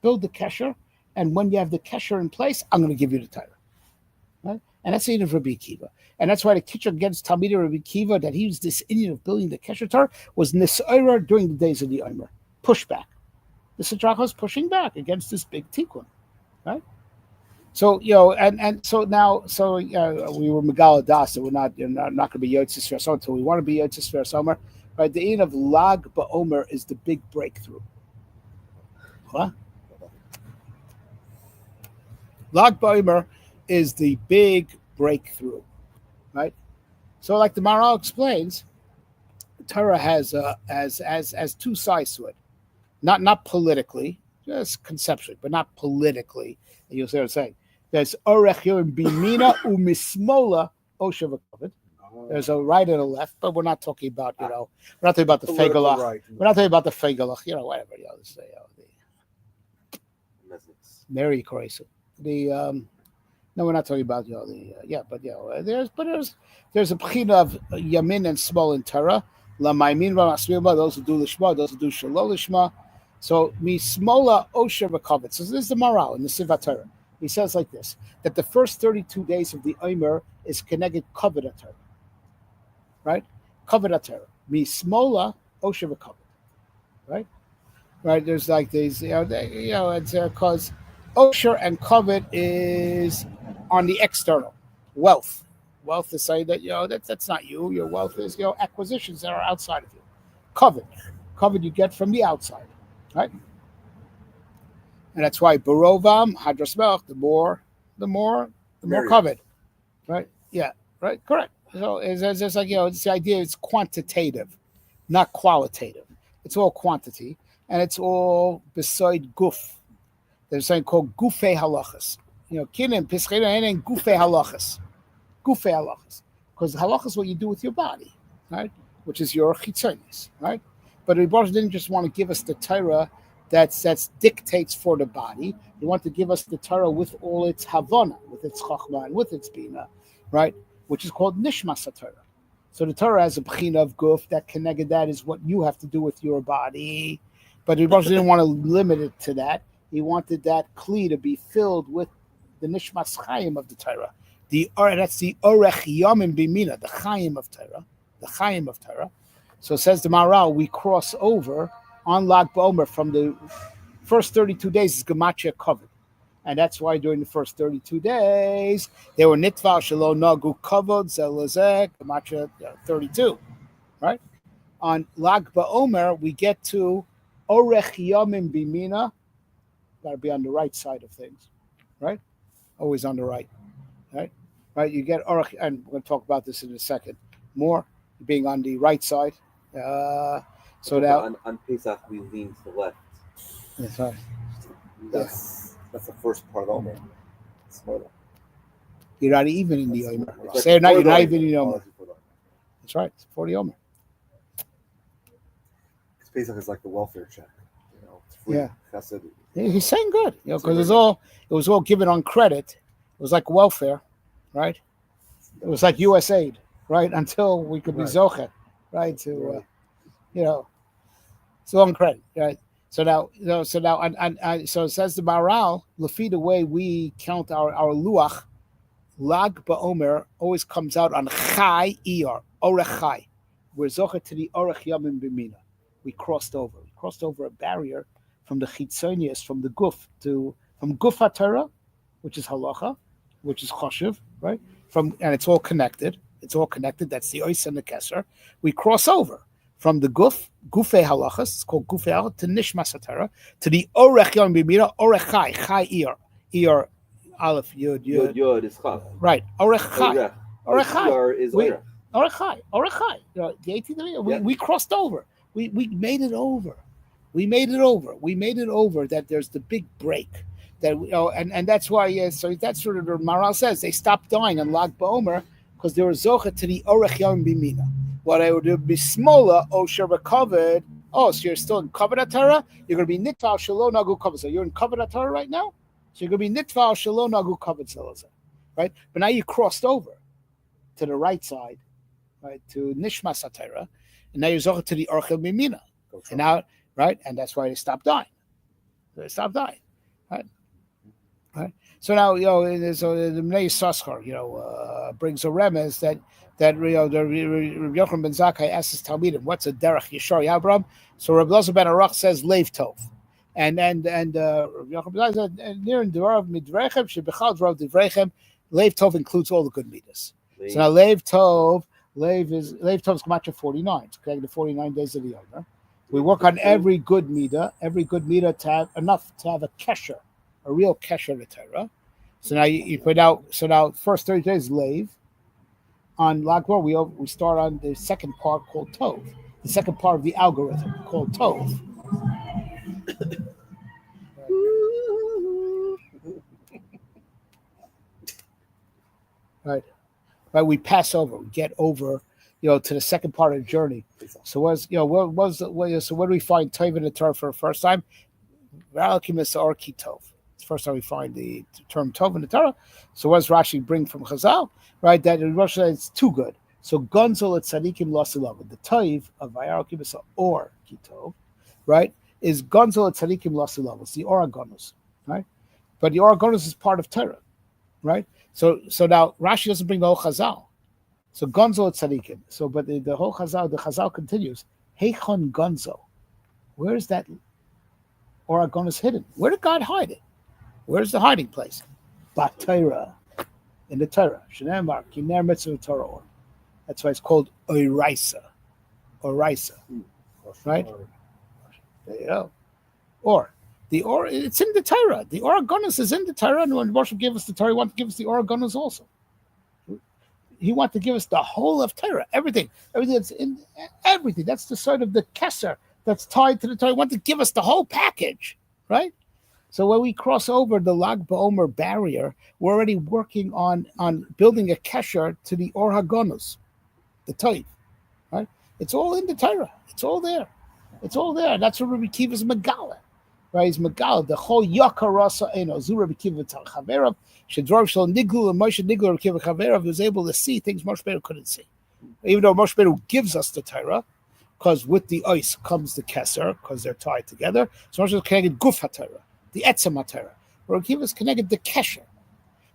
Build the kesher, and when you have the kesher in place, I'm going to give you the Torah. Right? And that's the Indian of Rabbi Kiva. And that's why the kitcher against Talmidei Rabbi Kiva, that he was this Indian of building the kesher Torah, was Nisaira during the days of the Omer. Pushback. The Sidrach was pushing back against this big tikkun. Right? So we were Megala Das, so we're not going to be Yotzis Ve'er until we want to be Yotzis Ve'er, right? The end of Lag Bomer is the big breakthrough. What? Lag Bomer is the big breakthrough, right? So, like the Maharal explains, Torah has two sides to it, not politically, just conceptually, but not politically. And you'll see what I'm saying. There's Orech Yoim Bimina Umismola Oshav Kavod. There's a right and a left, but we're not talking about, we're not talking about the Fegalach. Right. We're not talking about the Fegalach, whatever, Mary Koresu. No, we're not talking about, there's a pchina of Yamin and small in Torah. La Maimin Ramasmilma, those who do Lishma, those who do Shalol Lishma. So, Mismola Oshav Kavod. So, this is the Maharal in the Sivat Torah. He says like this, that the first 32 days of the Omer is connected Kavod Torah, right? Kavod Torah. Mismola Oshav Kavod, right? Right. There's like these, it's because Osher and Kavod is on the external wealth. Wealth is saying that that's not you. Your wealth is acquisitions that are outside of you. Kavod you get from the outside, right? And that's why Barovam, Hadras Melech, the more covered. Right? Yeah, right, correct. So it's like, it's the idea, it's quantitative, not qualitative. It's all quantity, and it's all beside guf. There's something called gufei halachas. Kinim, pischina, and gufei halachas. Gufei halachas. Because halachas is what you do with your body, right? Which is your chitzonis, right? But Rebbe didn't just want to give us the Torah that's dictates for the body. He wanted to give us the Torah with all its havana, with its chachma, and with its bina, right? Which is called nishmas Torah. So the Torah has a b'china of guf that connected that is what you have to do with your body. But Rebbe didn't want to limit it to that. He wanted that kli to be filled with the nishmas chayim of the Torah. That's the orech yamim b'mina, the chayim of Torah. The chayim of Torah. So says the Maharal, we cross over on Lag BaOmer from the first 32 days is gematria covered. And that's why during the first 32 days, they were nitval shelo nagu kavod zelazek gematria 32, right? On Lag BaOmer, we get to orech yomim bimina. Got to be on the right side of things, right? Always on the right, right? Right. You get orech, and we're going to talk about this in a second. More being on the right side. So now on Pesach we lean to the left. That's right. That's the first part of Omer. You're not even in the Omer. Like Say it now, you're not even in the Oh, Omer. That's right. It's 40 Omer. Because Pesach is like the welfare check. You know, it's free. Yeah. Chesed. He's saying good, because it was all given on credit. It was like welfare, right? It was like USAID, right? Until we could be Zochet, right? To it's on credit, right? So now, so it says the Maral, Lafi, the way we count our luach, Lag BaOmer always comes out on Chai Iyar, Orech Chai. We're Zochet to the Orech Yamim B'mina. We crossed over. We crossed over a barrier from the Chitzonius, from the Guf from Guf HaTorah, which is Halacha, which is Choshev, right? And it's all connected. It's all connected. That's the Ois and the Kesher. We cross over from the Gufei Halachas, it's called Gufei Halachas, to Nishmas HaTorah, to the Orech Yom B'mina, Orech Chai, Chai Iyar, Aleph, Yud. Yud is Chaf. Right, Orech Chai. Orech Chai. Iyar is Orech. Orech Chai. The 18th, we crossed over. We made it over. We made it over. That there's the big break. That and that's why. So that's what the Maral says. They stopped dying on Lag BaOmer because they were zocha to the Orech Yom B'mina. What I would be smaller, Osher covered. Oh, so you're still in covered Torah? You're going to be nitval shelo nagu covered. So you're in covered Torah right now. So you're going to be nitval shelo nagu covered zelazah, right? But now you crossed over to the right side, right, to Nishmas HaTorah, and now you're zocha to the Orech Yom B'mina. And now, right, and that's why they stopped dying. Right? So now, so the Mnei Saschar, brings a remez that the Rabbi Yochanan ben Zakkai asks his Talmidim, what's a derech Yishar Yabram? So Rabbi Elazar ben Arach says Leiv Tov, and Rabbi Yochanan ben Zakkai said near in Dvarav Midvrechem Shebechal Dvarav Divrechem, Leiv Tov includes all the good midas. So now Leiv Tov is Gematria 49. It's connected to 49 days of the Yomer. We work on every good midah to have enough to have a kesher, a real kesher to Torah. So now you put out. So now first 30 days Leiv. On Lag BaOmer, we start on the second part called Tov, the second part of the algorithm called Tov. Right. We pass over, we get over, to the second part of the journey. So what do we find Tov in the Torah for the first time? Tov. It's the first time we find the term Tov in the Torah. So what does Rashi bring from Chazal? Right, that in Russia it's too good. So Gonzol et Tzadikim Lasilav, the Tov of Vayar Kibasa or Kitov, right, is Gonzol et Tzadikim Lasilav. It's the Oragonus, right? But the Oragonus is part of Torah, right? So now Rashi doesn't bring the whole Chazal. So Gonzol et Tzadikim. So but the whole Chazal, the Chazal continues. Heichon Gonzo. Where is that Oragonus hidden? Where did God hide it? Where's the hiding place? B'Torah. In the Torah, Shneimar Kiner Mitzvah Torah Or. That's why it's called Oraisa, right? There you go. Or it's in the Torah. The Oragonus is in the Torah, and when Moshe gave us the Torah, he wanted to give us the Oragonus also. He wanted to give us the whole of Torah, everything that's in everything. That's the sort of the kesher that's tied to the Torah. He wanted to give us the whole package, right? So when we cross over the Lag BaOmer barrier, we're already working on building a kesher to the Or HaGonus, the Tov, right? It's all in the Torah. It's all there. That's what Rabbi Kiva's Megala, right? He's Megala. The whole Yakarasa Eno Zu Rabbi Kiva Chaverav Shedrov Shal Niglu and Moshe Niglu Rabbi Kiva Chaverav was able to see things Moshe Benu couldn't see, even though Moshe Benu gives us the Torah, because with the ice comes the kesher, because they're tied together. So Moshe is connected Guf HaTorah. The Etzem HaTorah. Rabbi Kiva is connected to Kesher,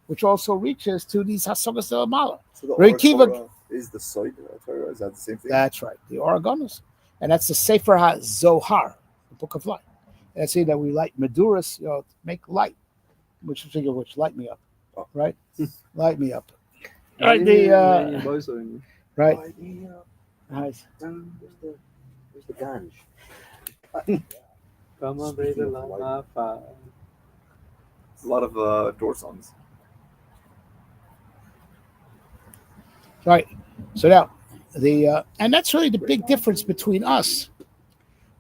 which also reaches to these Hasagas de Mala. So the Rabbi Kiva is the site of Torah. Is that the same thing? That's right, the Oragonus. And that's the Sefer HaZohar. book of light. And saying that we light Maduras, make light, which light me up, right? Light me up. All right, right. Nice. Where's the ganj? Come on, baby, light my fire. It's a lot of door songs. Right. So now, and that's really the big difference between us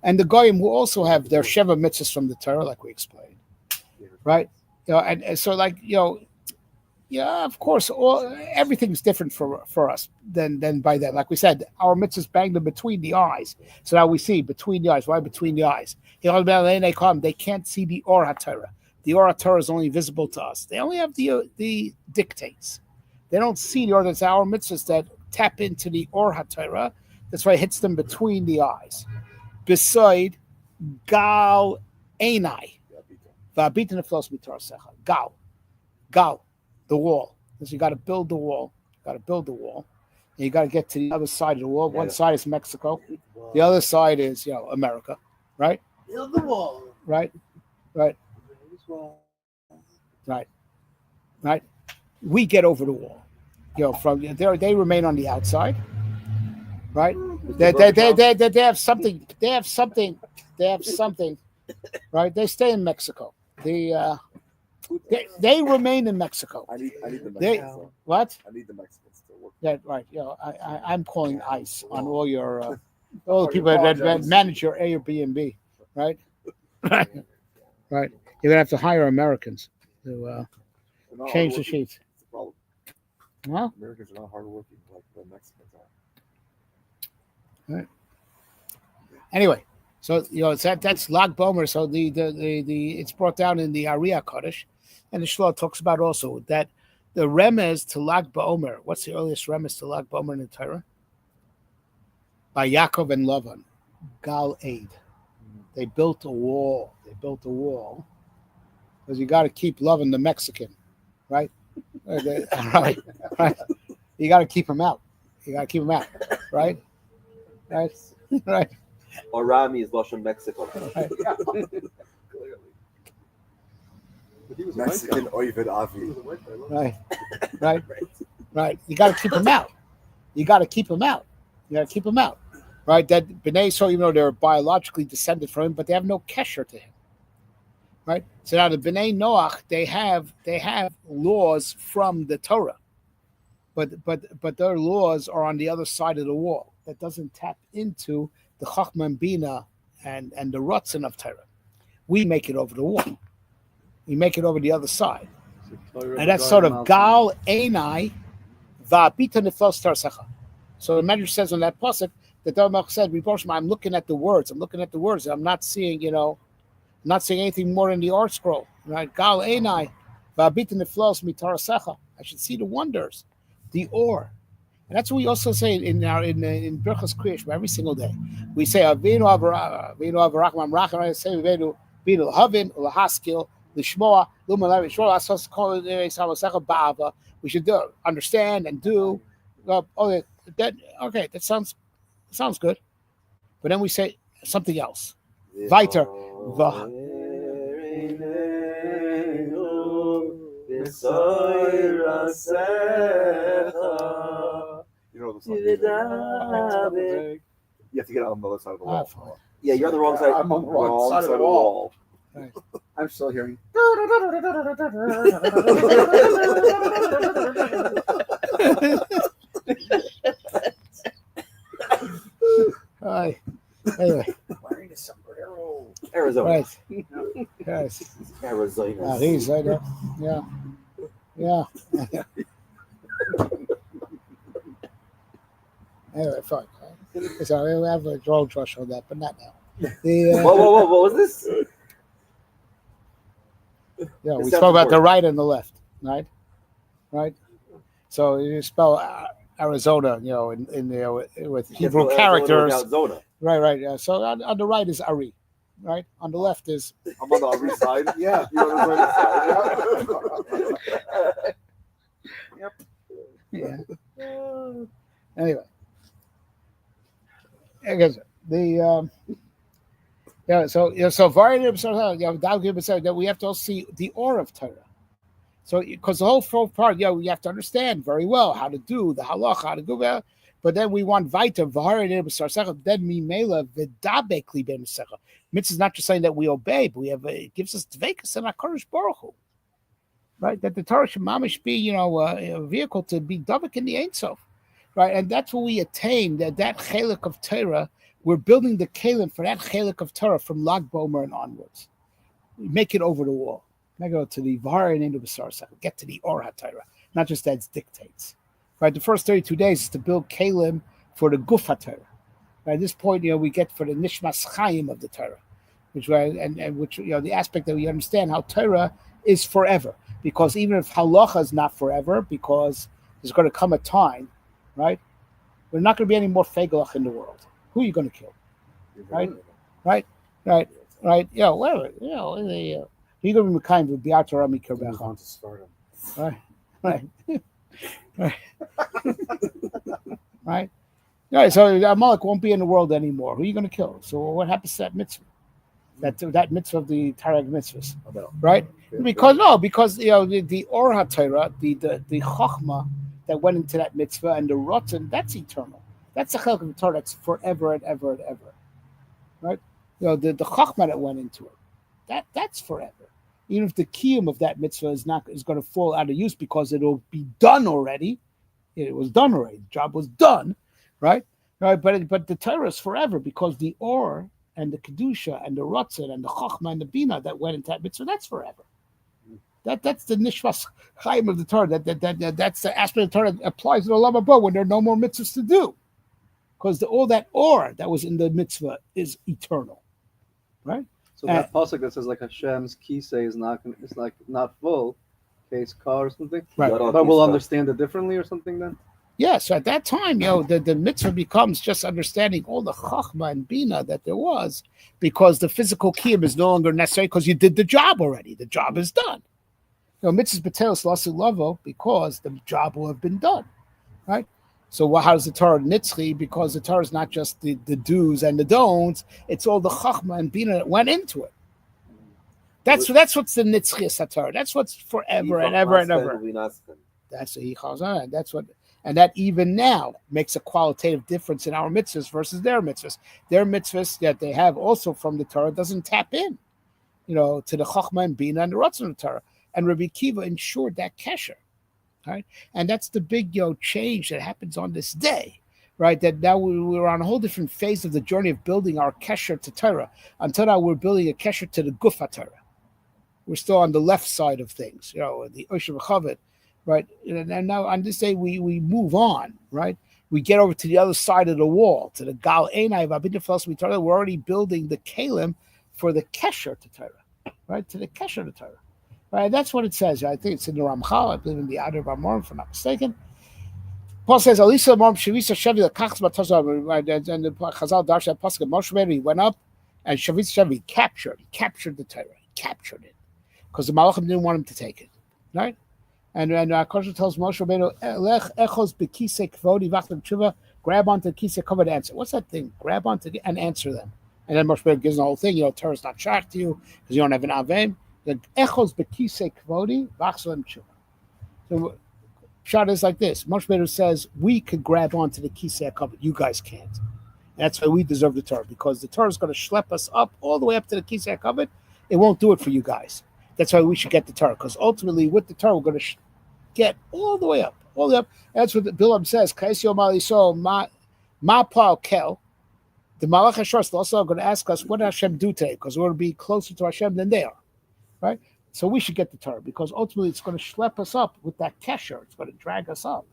and the goyim who also have their sheva mitzvahs from the Torah, like we explained, right? And so like of course, everything's different for us than by them. Like we said, our mitzvahs bang them between the eyes. So now we see between the eyes. Why between the eyes? They can't see the Or HaTorah. The Or HaTorah is only visible to us. They only have the dictates. They don't see the Or. That's our mitzvahs that tap into the Or HaTorah. That's why it hits them between the eyes. Beside Gal Einai. Va'abitin neflos mitar secha. Gal. The wall. Because you got to build the wall. And you got to get to the other side of the wall. One side is Mexico. The other side is, America. Right? Build the wall. Right. We get over the wall. From there, they remain on the outside. Right? They have something. Right? They stay in Mexico. They remain in Mexico. I need the Mexicans. What? I need the Mexicans to work. Yeah, right. I'm calling ICE on all your all the people that manage your Airbnb, right? Right. You're gonna have to hire Americans to change the sheets. It's a problem. Well, Americans are not hardworking like the Mexicans are. Right. Anyway, so that's Lag Bomer. So the it's brought down in the Ariya Kodesh, and the Shlomo talks about also that the remez to Lag Bomer. What's the earliest remez to Lag Bomer in the Torah? By Yaakov and Lavan, Gal Eid. They built a wall. Because you got to keep loving the Mexican, right? Right. You got to keep him out. Right. Right. Orami is Lashon Mexico. Mexican Oived Avi. Right. You got to keep him out. Right. That B'nai Yisrael, even though they're biologically descended from him, but they have no kesher to him. Right. So now the B'nai Noach, they have laws from the Torah, but their laws are on the other side of the wall. That doesn't tap into the Chachma and Bina and the Ratzon of Torah. We make it over the wall. We make it over the other side. And that's sort of Gal Einai Va'apita Neflos Tarsecha. So the Medrash says on that pasuk that the Melch said, I'm looking at the words. I'm not seeing, anything more in the art scroll. Right? Gal Einai Va'apita Neflos Mitarasecha. I should see the wonders, the or. And that's what we also say in Birchas Kriyash every single day. We say Avinu Avaracham Racham. Say Avinu Havin Lahaskil Lishmoa Lumalari Shol Asos Kol Samasecha Ba'ava. We should understand and do. That sounds good. But then we say something else. Weiter. You know the song. You have to get on the other side of the wall. Yeah, you're on the wrong side. I'm on the wrong side of the wall. Right. I'm still hearing. Hi. Anyway. Wearing a sombrero. Arizona. Right. Yes. Arizona. He's right there. Yeah. Anyway, fine. So we have a draw rush on that, but not now. Whoa! What was this? Yeah, we spoke about the right and the left, right? So you spell Arizona, with Hebrew characters. Right. Yeah. So on the right is Ari, right? On the left is. I'm on the Ari side. Yeah. You're on the right side. Yeah. Anyway, I guess Yeah, so that we have to also see the aura of Torah. So, because the whole fourth part, we have to understand very well how to do the halacha, how to do that. But then we want weiter v'hara. Then mimela v'dabe kli b'mesecha. Mitzvah is not just saying that we obey, but we have it gives us dvekas and HaKadosh Baruch Hu, right? That the Torah should mamish be, a vehicle to be davik in the Ein Sof, right? And that's what we attain. That chelik of Torah, we're building the kelim for that chelik of Torah from Lag Bomer and onwards. We make it over the wall. Go to the Vahar and into Basar, get to the Or HaTorah, not just as dictates. Right, the first 32 days is to build Kalim for the Guf HaTorah. Right, at this point, we get for the Nishmas Chaim of the Torah, which the aspect that we understand how Torah is forever, because even if halacha is not forever, because there's going to come a time, right, there's not going to be any more fegelach in the world. Who are you going to kill? Right, whatever. You're going to be kind of Biat Torah Mikerbecha. Right. Right. Yeah, so Amalek won't be in the world anymore. Who are you going to kill? So what happens to that mitzvah? That mitzvah of the Tarek mitzvahs, right? Because the Or HaTorah, the Chochmah that went into that mitzvah and the Rotten, that's eternal. That's the chelak of the Torah that's forever and ever and ever, right? The Chochmah that went into it, that's forever. Even if the kiyum of that mitzvah is going to fall out of use because it'll be done already. It was done already. The job was done, right? Right. But the Torah is forever because the Or and the Kedusha and the Ratzon and the Chochmah and the Bina that went into that mitzvah, that's forever. That's the Nishvas Chaim of the Torah. That's the aspect of the Torah that applies to the Olam Haba when there are no more mitzvahs to do. Because all that Or that was in the mitzvah is eternal, right? So that pasuk that says like Hashem's kisei is not full, case car or something. Right. But we'll understand it differently or something then. Yeah. So at that time, the mitzvah becomes just understanding all the chachma and bina that there was, because the physical kiyum is no longer necessary because you did the job already. The job is done. Mitzvah betelos lasu lavo because the job will have been done, right? So how does the Torah nitzchi? Because the Torah is not just the do's and the don'ts; it's all the chachma and bina that went into it. That's what's the nitzchi Torah. That's what's forever and ever and ever. That's the hichazan. That's what, and that even now makes a qualitative difference in our mitzvahs versus their mitzvahs. Their mitzvahs that they have also from the Torah doesn't tap in, to the chachma and bina and the ratzon of the Torah. And Rabbi Akiva ensured that kesher. Right, and that's the big change that happens on this day, right? That now we're on a whole different phase of the journey of building our kesher to Torah. Until now, we're building a kesher to the Guf HaTorah. We're still on the left side of things, the Osher V'Chavit, right? And now on this day, we move on, right? We get over to the other side of the wall, to the Gal Einai V'Abid Torah. We're already building the Kalim for the kesher to Torah, right? To the kesher to Torah. Right, that's what it says. I think it's in the Ramchal. I believe in the Adar B'Amorim, if I'm not mistaken. Paul says, "Alisa Mom Shavisa Shevi Lakachs Batazar." And the Chazal Darsha Pasuk Moshe Rabbeinu, he went up, and Shavisa Shevi captured the Torah, captured it, because the Malachim didn't want him to take it, right? And Koshel tells Moshe Rabbeinu, "Lech echos bekisei kvodi v'achtem tshuva." Grab onto the kisei kavod and answer. What's that thing? Grab onto and answer them. And then Moshe Rabbeinu gives the whole thing. Torah's not shach to you because you don't have an avim. The echos bekisei kvodi v'achzem tshuva. So shot is like this. Moshe Rabbeinu says we could grab onto the kisei kavod. You guys can't. And that's why we deserve the Torah, because the Torah is going to schlep us up all the way up to the kisei kavod. It won't do it for you guys. That's why we should get the Torah, because ultimately with the Torah we're going to get all the way up. That's what the Bilam says. Ma pa kel. The Malach HaShor is also going to ask us, what did Hashem do today? Because we're going to be closer to Hashem than they are. Right? So we should get the Torah, because ultimately it's going to schlep us up with that kesher. It's going to drag us up,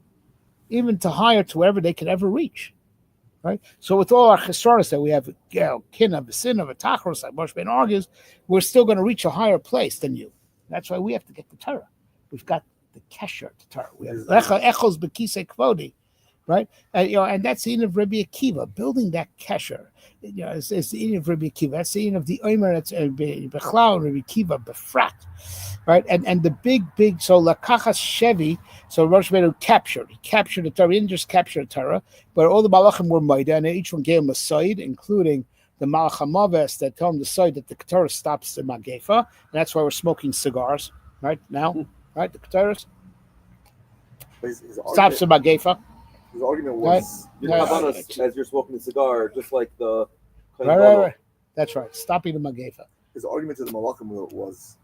even to higher, to wherever they can ever reach. Right? So with all our chesaros that we have, kinna, v'sinna, v'tachros, like Moshe Ben argues, we're still going to reach a higher place than you. That's why we have to get the Torah. We've got the kesher to Torah. We have echos bekisei kvodi, right? And that's the end of Rabbi Akiva, building that kesher. It's the end of Rabbi Akiva. That's the end of the Omer. That's Bechlau and Rabbi Akiva befrat, right? And the big so lakachas shevi. So Rosh Hashanah captured the Torah. He didn't just capture the Torah, but all the malachim were maida, and each one gave him a side, including the Malach HaMaves that tell him to say that the Torah stops the Magefa, and that's why we're smoking cigars right now, right? The Torah stops the Magefa. His argument was How about us as you're smoking a cigar, just like the right. That's right, stopping the Magefa. His argument to the Malachim was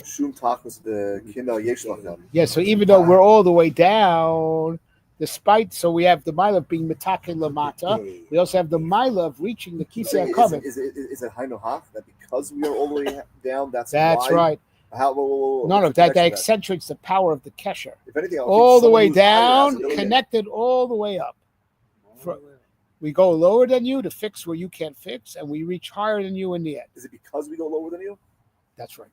Shum Tachus the Kinder Yesh Lachem. Yeah, so even though we're all the way down, so we have the mile of being metakin lamata. We also have the mile of reaching the kisei hakavod. Is it Hainu Hach that because we are all the way down, that's why? Right. No, that accentuates the power of the kesher. If anything, all the way down, connected all the way up. We go lower than you to fix where you can't fix, and we reach higher than you in the end. Is it because we go lower than you? That's right.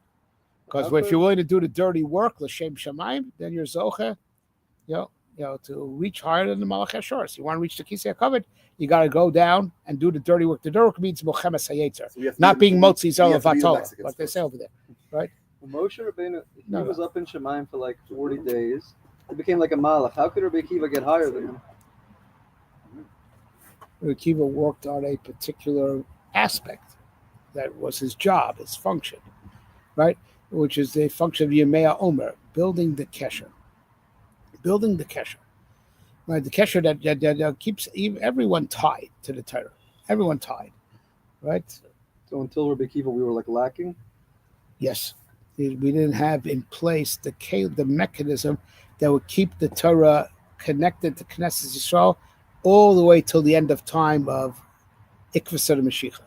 Because if you're willing to do the dirty work, l'shem shamayim, then you're zoche, to reach higher than the malach hashor. So you want to reach the kisei hakavod, you got to go down and do the dirty work. The dirty work means mochemes hayetzer, not being motzi zel vatola, like they say over there, right? Well, Moshe Rabbeinu, he was up in Shemayim for like 40 days. He became like a malach. How could Rabbi Akiva get higher than him? Rabbi Akiva worked on a particular aspect that was his job, his function, right? Which is the function of Yemei Omer, building the kesher. Right? The kesher that keeps everyone tied to the Torah. Everyone tied, right? So until Rabbi Akiva, we were like lacking? Yes. We didn't have in place the mechanism that would keep the Torah connected to Knesset Yisrael all the way till the end of time of Ikvasar Mashiach.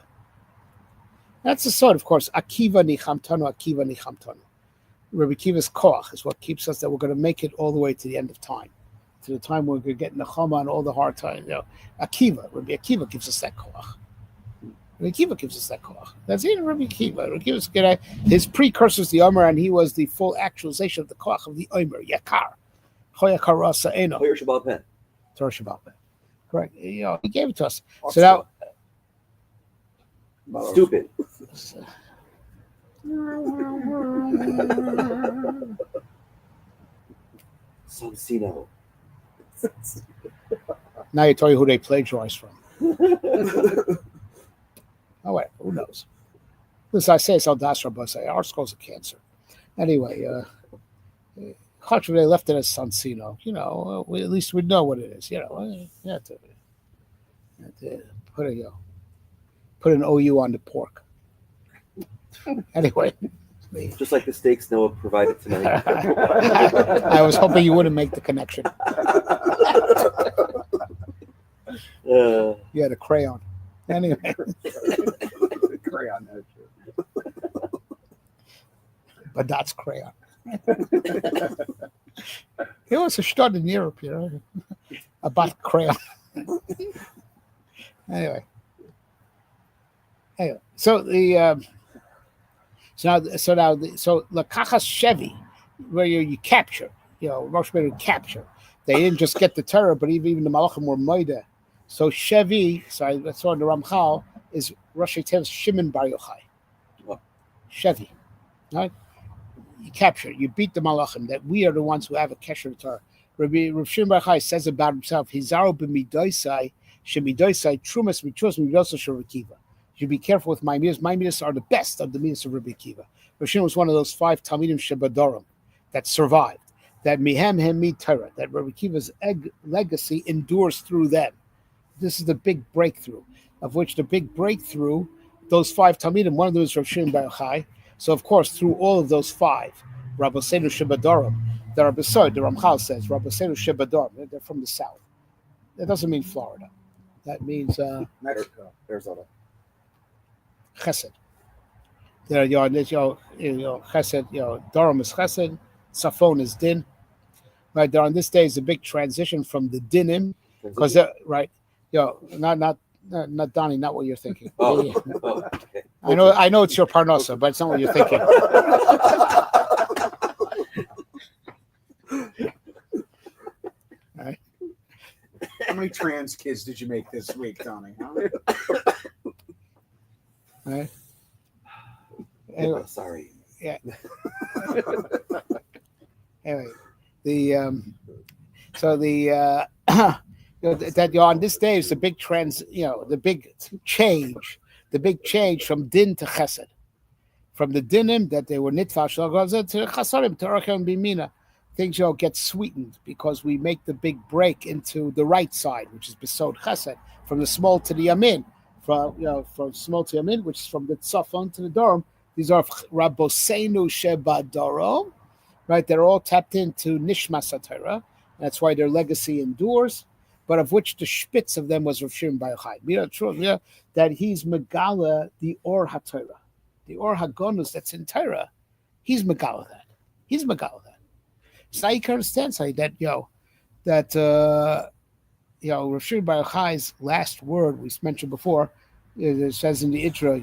That's the sort, of course, Akiva Nichamtanu. Rabbi Akiva's koach is what keeps us, that we're going to make it all the way to the end of time, to the time where we're going to get Nechama and all the hard times. Rabbi Akiva gives us that koach. Rabbi Akiva gives us that koach. That's it, Rabbi Akiva. His precursor is the Omer, and he was the full actualization of the koach of the Omer, Yakar. Choyakar Rasa Eno. Torah Shabbat Ben. Correct. He gave it to us. So now, stupid. Sansino. Now you tell you who they plagiarized from. Oh wait, who knows? Listen, I say it's Aldas Rabbasai. Our skull's a cancer. Anyway, they left it as Sansino. At least we know what it is. You have to put an OU on the pork. Anyway. Just like the steaks Noah provided tonight. I was hoping you wouldn't make the connection. You had a crayon. Anyway. Crayon. But that's crayon. He was a stud in Europe, about crayon. Anyway, so the so lakachas shevi, where you capture, Rosh Hashanah capture. They didn't just get the Torah, but even the Malachim were moida. So shevi, that's on the Ramchal, is Rosh Hashanah's Shimon Bar Yochai. Shevi, right? You capture, you beat the Malachim. That we are the ones who have a kesher to Torah. Rav Shimon Bar Yochai says about himself, "Hizaro b'midaisai shemidaisai trumas mitzvos midosa shel Rabbi Akiva." You should be careful with my midas. My midas are the best of the midas of Rabbi Akiva. Rav Shimon was one of those 5 Talmidim Shebadorim that survived. That mihem hem mi Torah. That Rabbi Akiva's legacy endures through them. This is the big breakthrough, of which the big breakthrough, those 5 Talmidim, one of them is Rav Shimon Bar Yochai. So, of course, through all of those 5, Rabbi Senu Shebadorim, the Ramchal says, Rabbi Senu Shebadorim, they're from the south. That doesn't mean Florida. That means Mexico, Arizona. Chesed. There, Chesed, Durham is Chesed, Safon is Din. Right there on this day is a big transition from the Dinim, because right, not Donnie, not what you're thinking. Okay. I know it's your parnasa, but it's not what you're thinking. Right. How many trans kids did you make this week, Donnie? Huh? Right. Anyway, sorry. Yeah. Anyway, on this day is the big the big change the big change from din to chesed. From the dinim that they were nitfash to chasarim to orchem bimina, things get sweetened because we make the big break into the right side, which is besod chesed, from the small to the yamin, from small to yamin, which is from the tzafon to the dorum. These are Rabboseinu Sheba Dorom, right? They're all tapped into Nishmas HaTorah. That's why their legacy endures, but of which the spitz of them was Rav Shimon Bar Yochai. That he's Megala, the Or HaTorah. The Or HaGonus that's in Torah, he's Megala that. He's Megala that. So now you can understand something that, Rav Shimon Bar Yochai's last word, we mentioned before, it says in the Itra,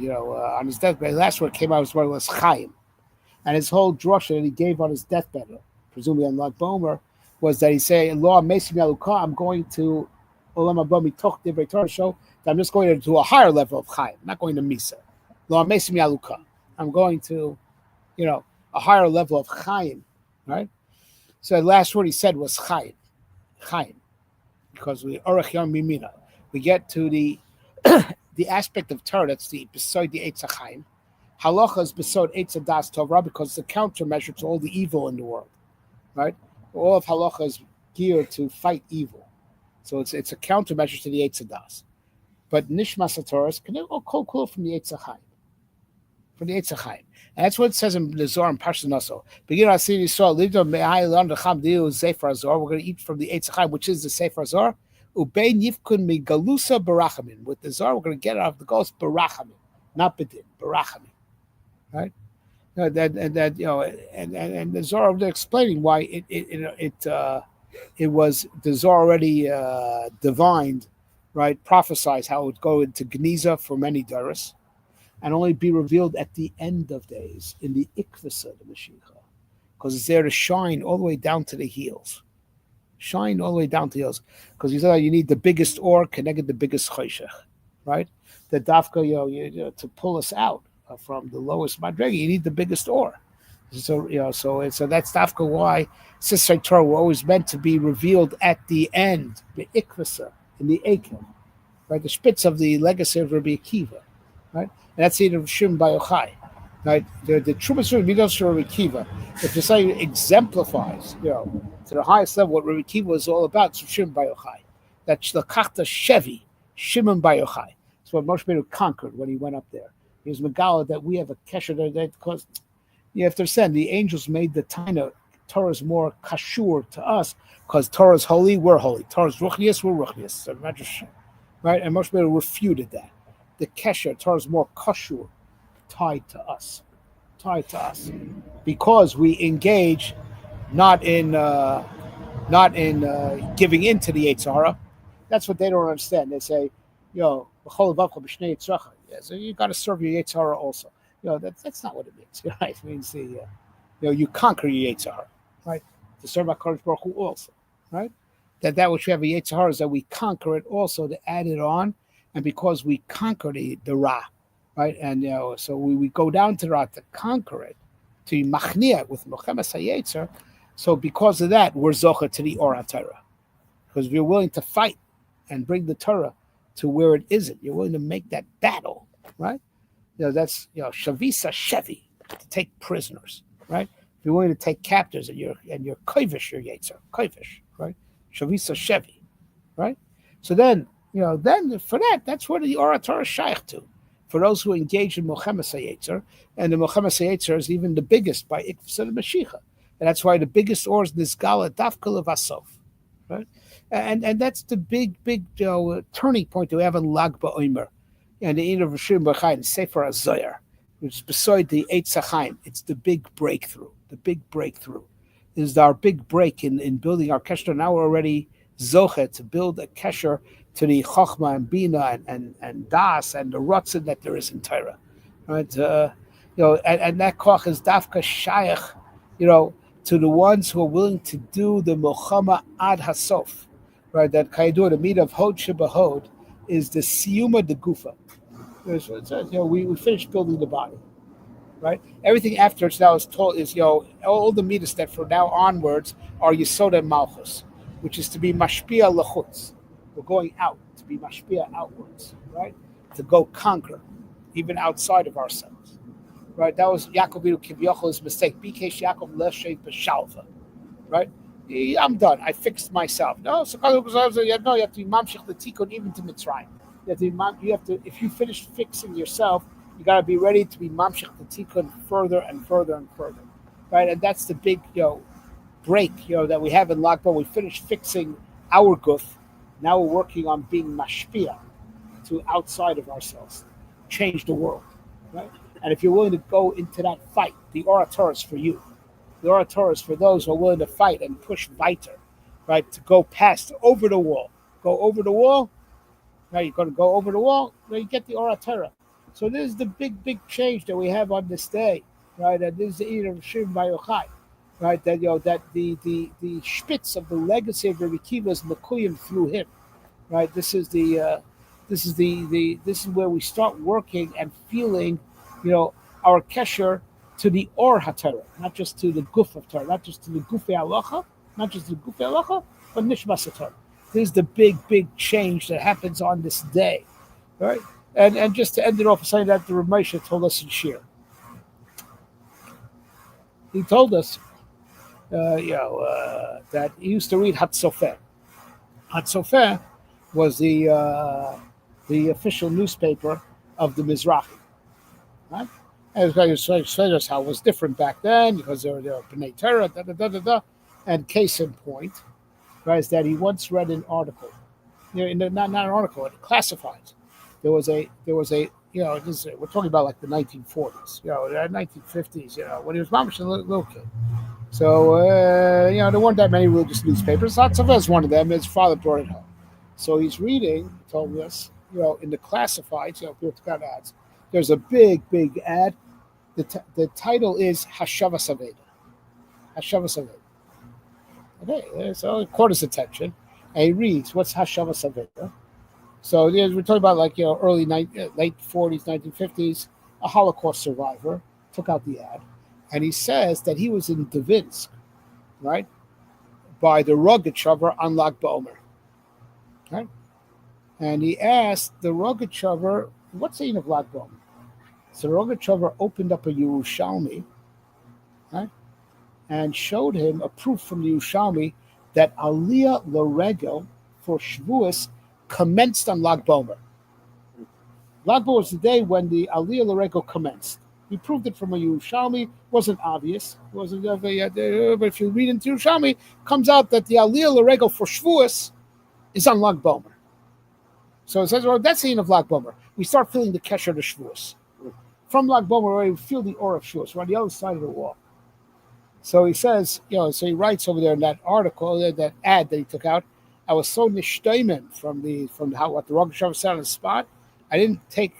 on his deathbed, the last word came out was Chaim. And his whole drasha that he gave on his deathbed, presumably unlike Bomer, was that he said, "Lo Mesim Yaluka, I'm going to Olam Haba Mitoch Divrei Torah show that I'm just going to a higher level of Chaim, I'm not going to Misa. Lo Mesim Yaluka, I'm going to, a higher level of Chaim, right?" So the last word he said was Chaim, because we Orach Yom Mimina. We get to the the aspect of Torah that's beside the Eitz HaChaim. Halacha is beside Eitz HaDas Torah because it's a countermeasure to all the evil in the world, right? All of Halacha is geared to fight evil. So it's a countermeasure to the Eitz HaDas. But Nishmas HaTorah is cool from the Eitz HaChaim. From the Eitz HaChaim. And that's what it says in the Zohar and Parshat Naso. Begin our city Yisrael, we're going to eat from the Eitz HaChaim, which is the Sefer Zohar. Ubein Yifkun mi Galusa Barachamin. With the Zohar, we're going to get out of the Ghost Barachamin, not Bedin, Barachamin. Right? And the Zohar they're explaining why it was the Zohar already divined, right? Prophesied how it would go into Geniza for many daras, and only be revealed at the end of days in the Ikvasa, the Mashiach, because it's there to shine all the way down to the heels. Shine all the way down to the heels, because you said you need the biggest or connected the biggest choshech, right? The dafka, to pull us out from the lowest madrega, you need the biggest or. So that's dafka why Sisrei Torah were always meant to be revealed at the end, the ikvasa in the akim, right? The spitz of the legacy of Rabbi Akiva, right? And that's the Shimon Bar Yochai, right? The Trumas of Rabbi Akiva, if you say exemplifies, to the highest level what Rabbi Akiva was all about, it's Shimon Bar Yochai. That's the Kachta Shevi, Shimon Bar Yochai. That's what Moshe Rabbeinu conquered when he went up there. He was Megala that we have a kesher that because you have to understand the angels made the Torah is more kashur to us because Torah is holy, we're holy. Torah is ruchnius, we're ruchnius. So right? And Moshe Rabbeinu refuted that. The kesher, Torah is more kashur, tied to us, because we engage not in giving in to the Yetzer Hara. That's what they don't understand. They say, so you got to serve your Yetzer Hara also. That's not what it means. Right? It means you conquer your Yetzer Hara, right? To serve HaKadosh Baruch Hu also, right? That which we have a Yetzer Hara is that we conquer it also to add it on, and because we conquer the Ra, right? And so we go down to Ra to conquer it, to machnia with Mochemes HaYetzer. So because of that, we're zocha to the Or HaTorah, because we're willing to fight and bring the Torah to where it isn't. You're willing to make that battle, right? That's shavisa shevi, to take prisoners, right? If you're willing to take captives and you're kovish your yetzer, kovish, right? Shavisa shevi, right? So then for that's where the Or HaTorah is shaykh to, for those who engage in Mochemes HaYetzer, and the Mochemes HaYetzer is even the biggest by Ikvasa Mashiach. And that's why the biggest or is Nizgala Dafka Levasof, right? And that's the big turning point that we have in Lag BaOmer, and the Ein of Rishim B'Chai, the Sefer HaZoyar, which is beside the Eitz HaChaim. It's the big breakthrough. The big breakthrough is our big break in building our kesher. Now we're already zoche to build a kesher to the Chochma and Bina and Das and the Ratzin that there is in Torah, right? And that koch is dafka shayach, to the ones who are willing to do the Mochama ad hasof, right? That Kayadur, the meat of Hod Shebahod, is the Siyuma de Gufa. We finished building the body, right? Everything after it's now is told is all the midas that from now onwards are Yesod and Malchus, which is to be mashpia lachutz. We're going out to be mashpia outwards, right? To go conquer, even outside of ourselves. Right? That was Yaakov Kivyochel's mistake. Bikesh Yaakov Leshe B'Shalva. Right? I'm done. I fixed myself. No, so no, you have to be mamshich the tikkun even to Mitzrayim. You have to. If you finish fixing yourself, you got to be ready to be mamshich the tikkun further and further and further. Right? And that's the big break that we have in Lag BaOmer. We finished fixing our guf. Now we're working on being mashpia to outside of ourselves, change the world, right? And if you're willing to go into that fight, the Torah is for you. The Torah is for those who are willing to fight and push weiter, right? To go past, over the wall. Go over the wall, right? You're going to go over the wall, you get the Torah. So this is the big change that we have on this day, right? And this is the Eid of Shim Yochai, right? That that the spitz of the legacy of Rabbi Akiva is mekuyim through him, right? This is this is where we start working and feeling, our kesher to the or HaTorah, not just to the guf of Torah, not just to the gufei halacha, but nishmas HaTorah. This is the big change that happens on this day, right? And just to end it off, saying that the Rav Moshe told us in Shir. He told us, that he used to read Hatzofer. Hatzofer was the official newspaper of the Mizrahi, right? And it showed us how it was different back then because there were B'nai Torah, and case in point, right, is that he once read an article, not an article, it classified. There was a we're talking about like the 1940s, 1950s, when he was mamish a little kid. So, there weren't that many religious newspapers. Hatzofer is one of them. His father brought it home. So he's reading, he told us, in the classifieds, people got ads. There's a big ad. The title is Hashava Saveda. Hashava Saveda. Okay, so it caught his attention. And he reads, what's Hashava Saveda? So we're talking about late 40s, 1950s, a Holocaust survivor took out the ad. And he says that he was in Dvinsk, right, by the Rogachover on Lag BaOmer. Right? And he asked the Rogachover, what's the name of Lag BaOmer? So the Rogachover opened up a Yerushalmi, right, and showed him a proof from the Yerushalmi that Aliyah L'Regel for Shavuos commenced on Lag BaOmer. Lag BaOmer was the day when the Aliyah L'Regel commenced. He proved it from a Yerushalmi. Wasn't obvious. But if you read into Yerushalmi, comes out that the Aliyah L'Regel for Shavuos is on Lag BaOmer. So it says, that's the end of Lag BaOmer. We start feeling the kesher to Shavuos. From Lag BaOmer, we feel the or of Shavuos. We're on the other side of the wall. So he says, so he writes over there in that article, that ad that he took out, I was so nishtayman from what the Rosh Hashanah said on the spot. I didn't take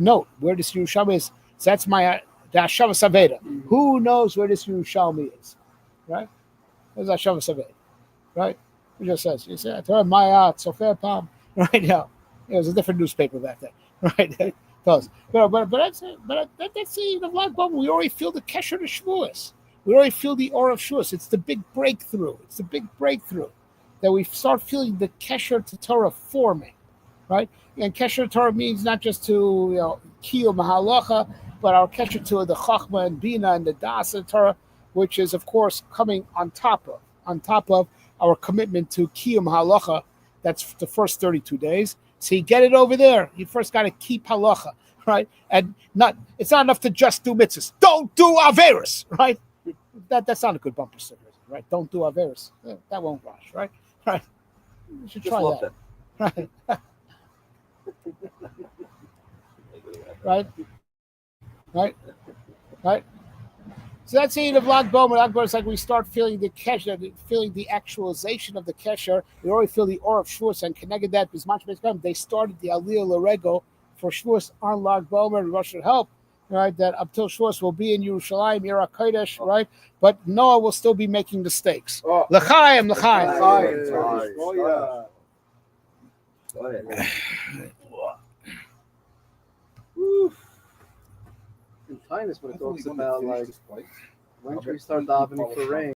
note where this Yerushalmi is. So that's the Hashava Saveda. Who knows where this Yerushalmi is? Right? There's Hashava Saveda. Right? It just says, he said, Maya, Sofer Pam. Right now. It was a different newspaper back then. Right? But that's it. But that's the Lag BaOmer. We already feel the kesher to Shavuos. We already feel the or of Shavuos. It's the big breakthrough. That we start feeling the kesher to Torah forming. Right? And kesher Torah means not just to kiyum halacha, but our kesher to the chachma and bina and the das of Torah, which is of course coming on top of our commitment to kiyum halacha. That's the first 32 days. So you get it over there. You first got to keep halacha, right? And it's not enough to just do mitzvahs. Don't do averos, right? That's not a good bumper sticker, right? Don't do averos. That won't wash, right? Right. You should try that. Right. Right. So that's the end of Lag BaOmer. Lag BaOmer is like we start feeling the kesher, feeling the actualization of the kesher. We already feel the or of Shavuos, and connected that bismach. They started the Aliyah L'Regel for Shavuos on Lag BaOmer. Rosh should help, right? That up till Shavuos will be in Yerushalayim, Yera Kodesh, right? But Noah will still be making mistakes. L'chaim. Oh yeah. In kindness, when it talks about when should we start davening for rain?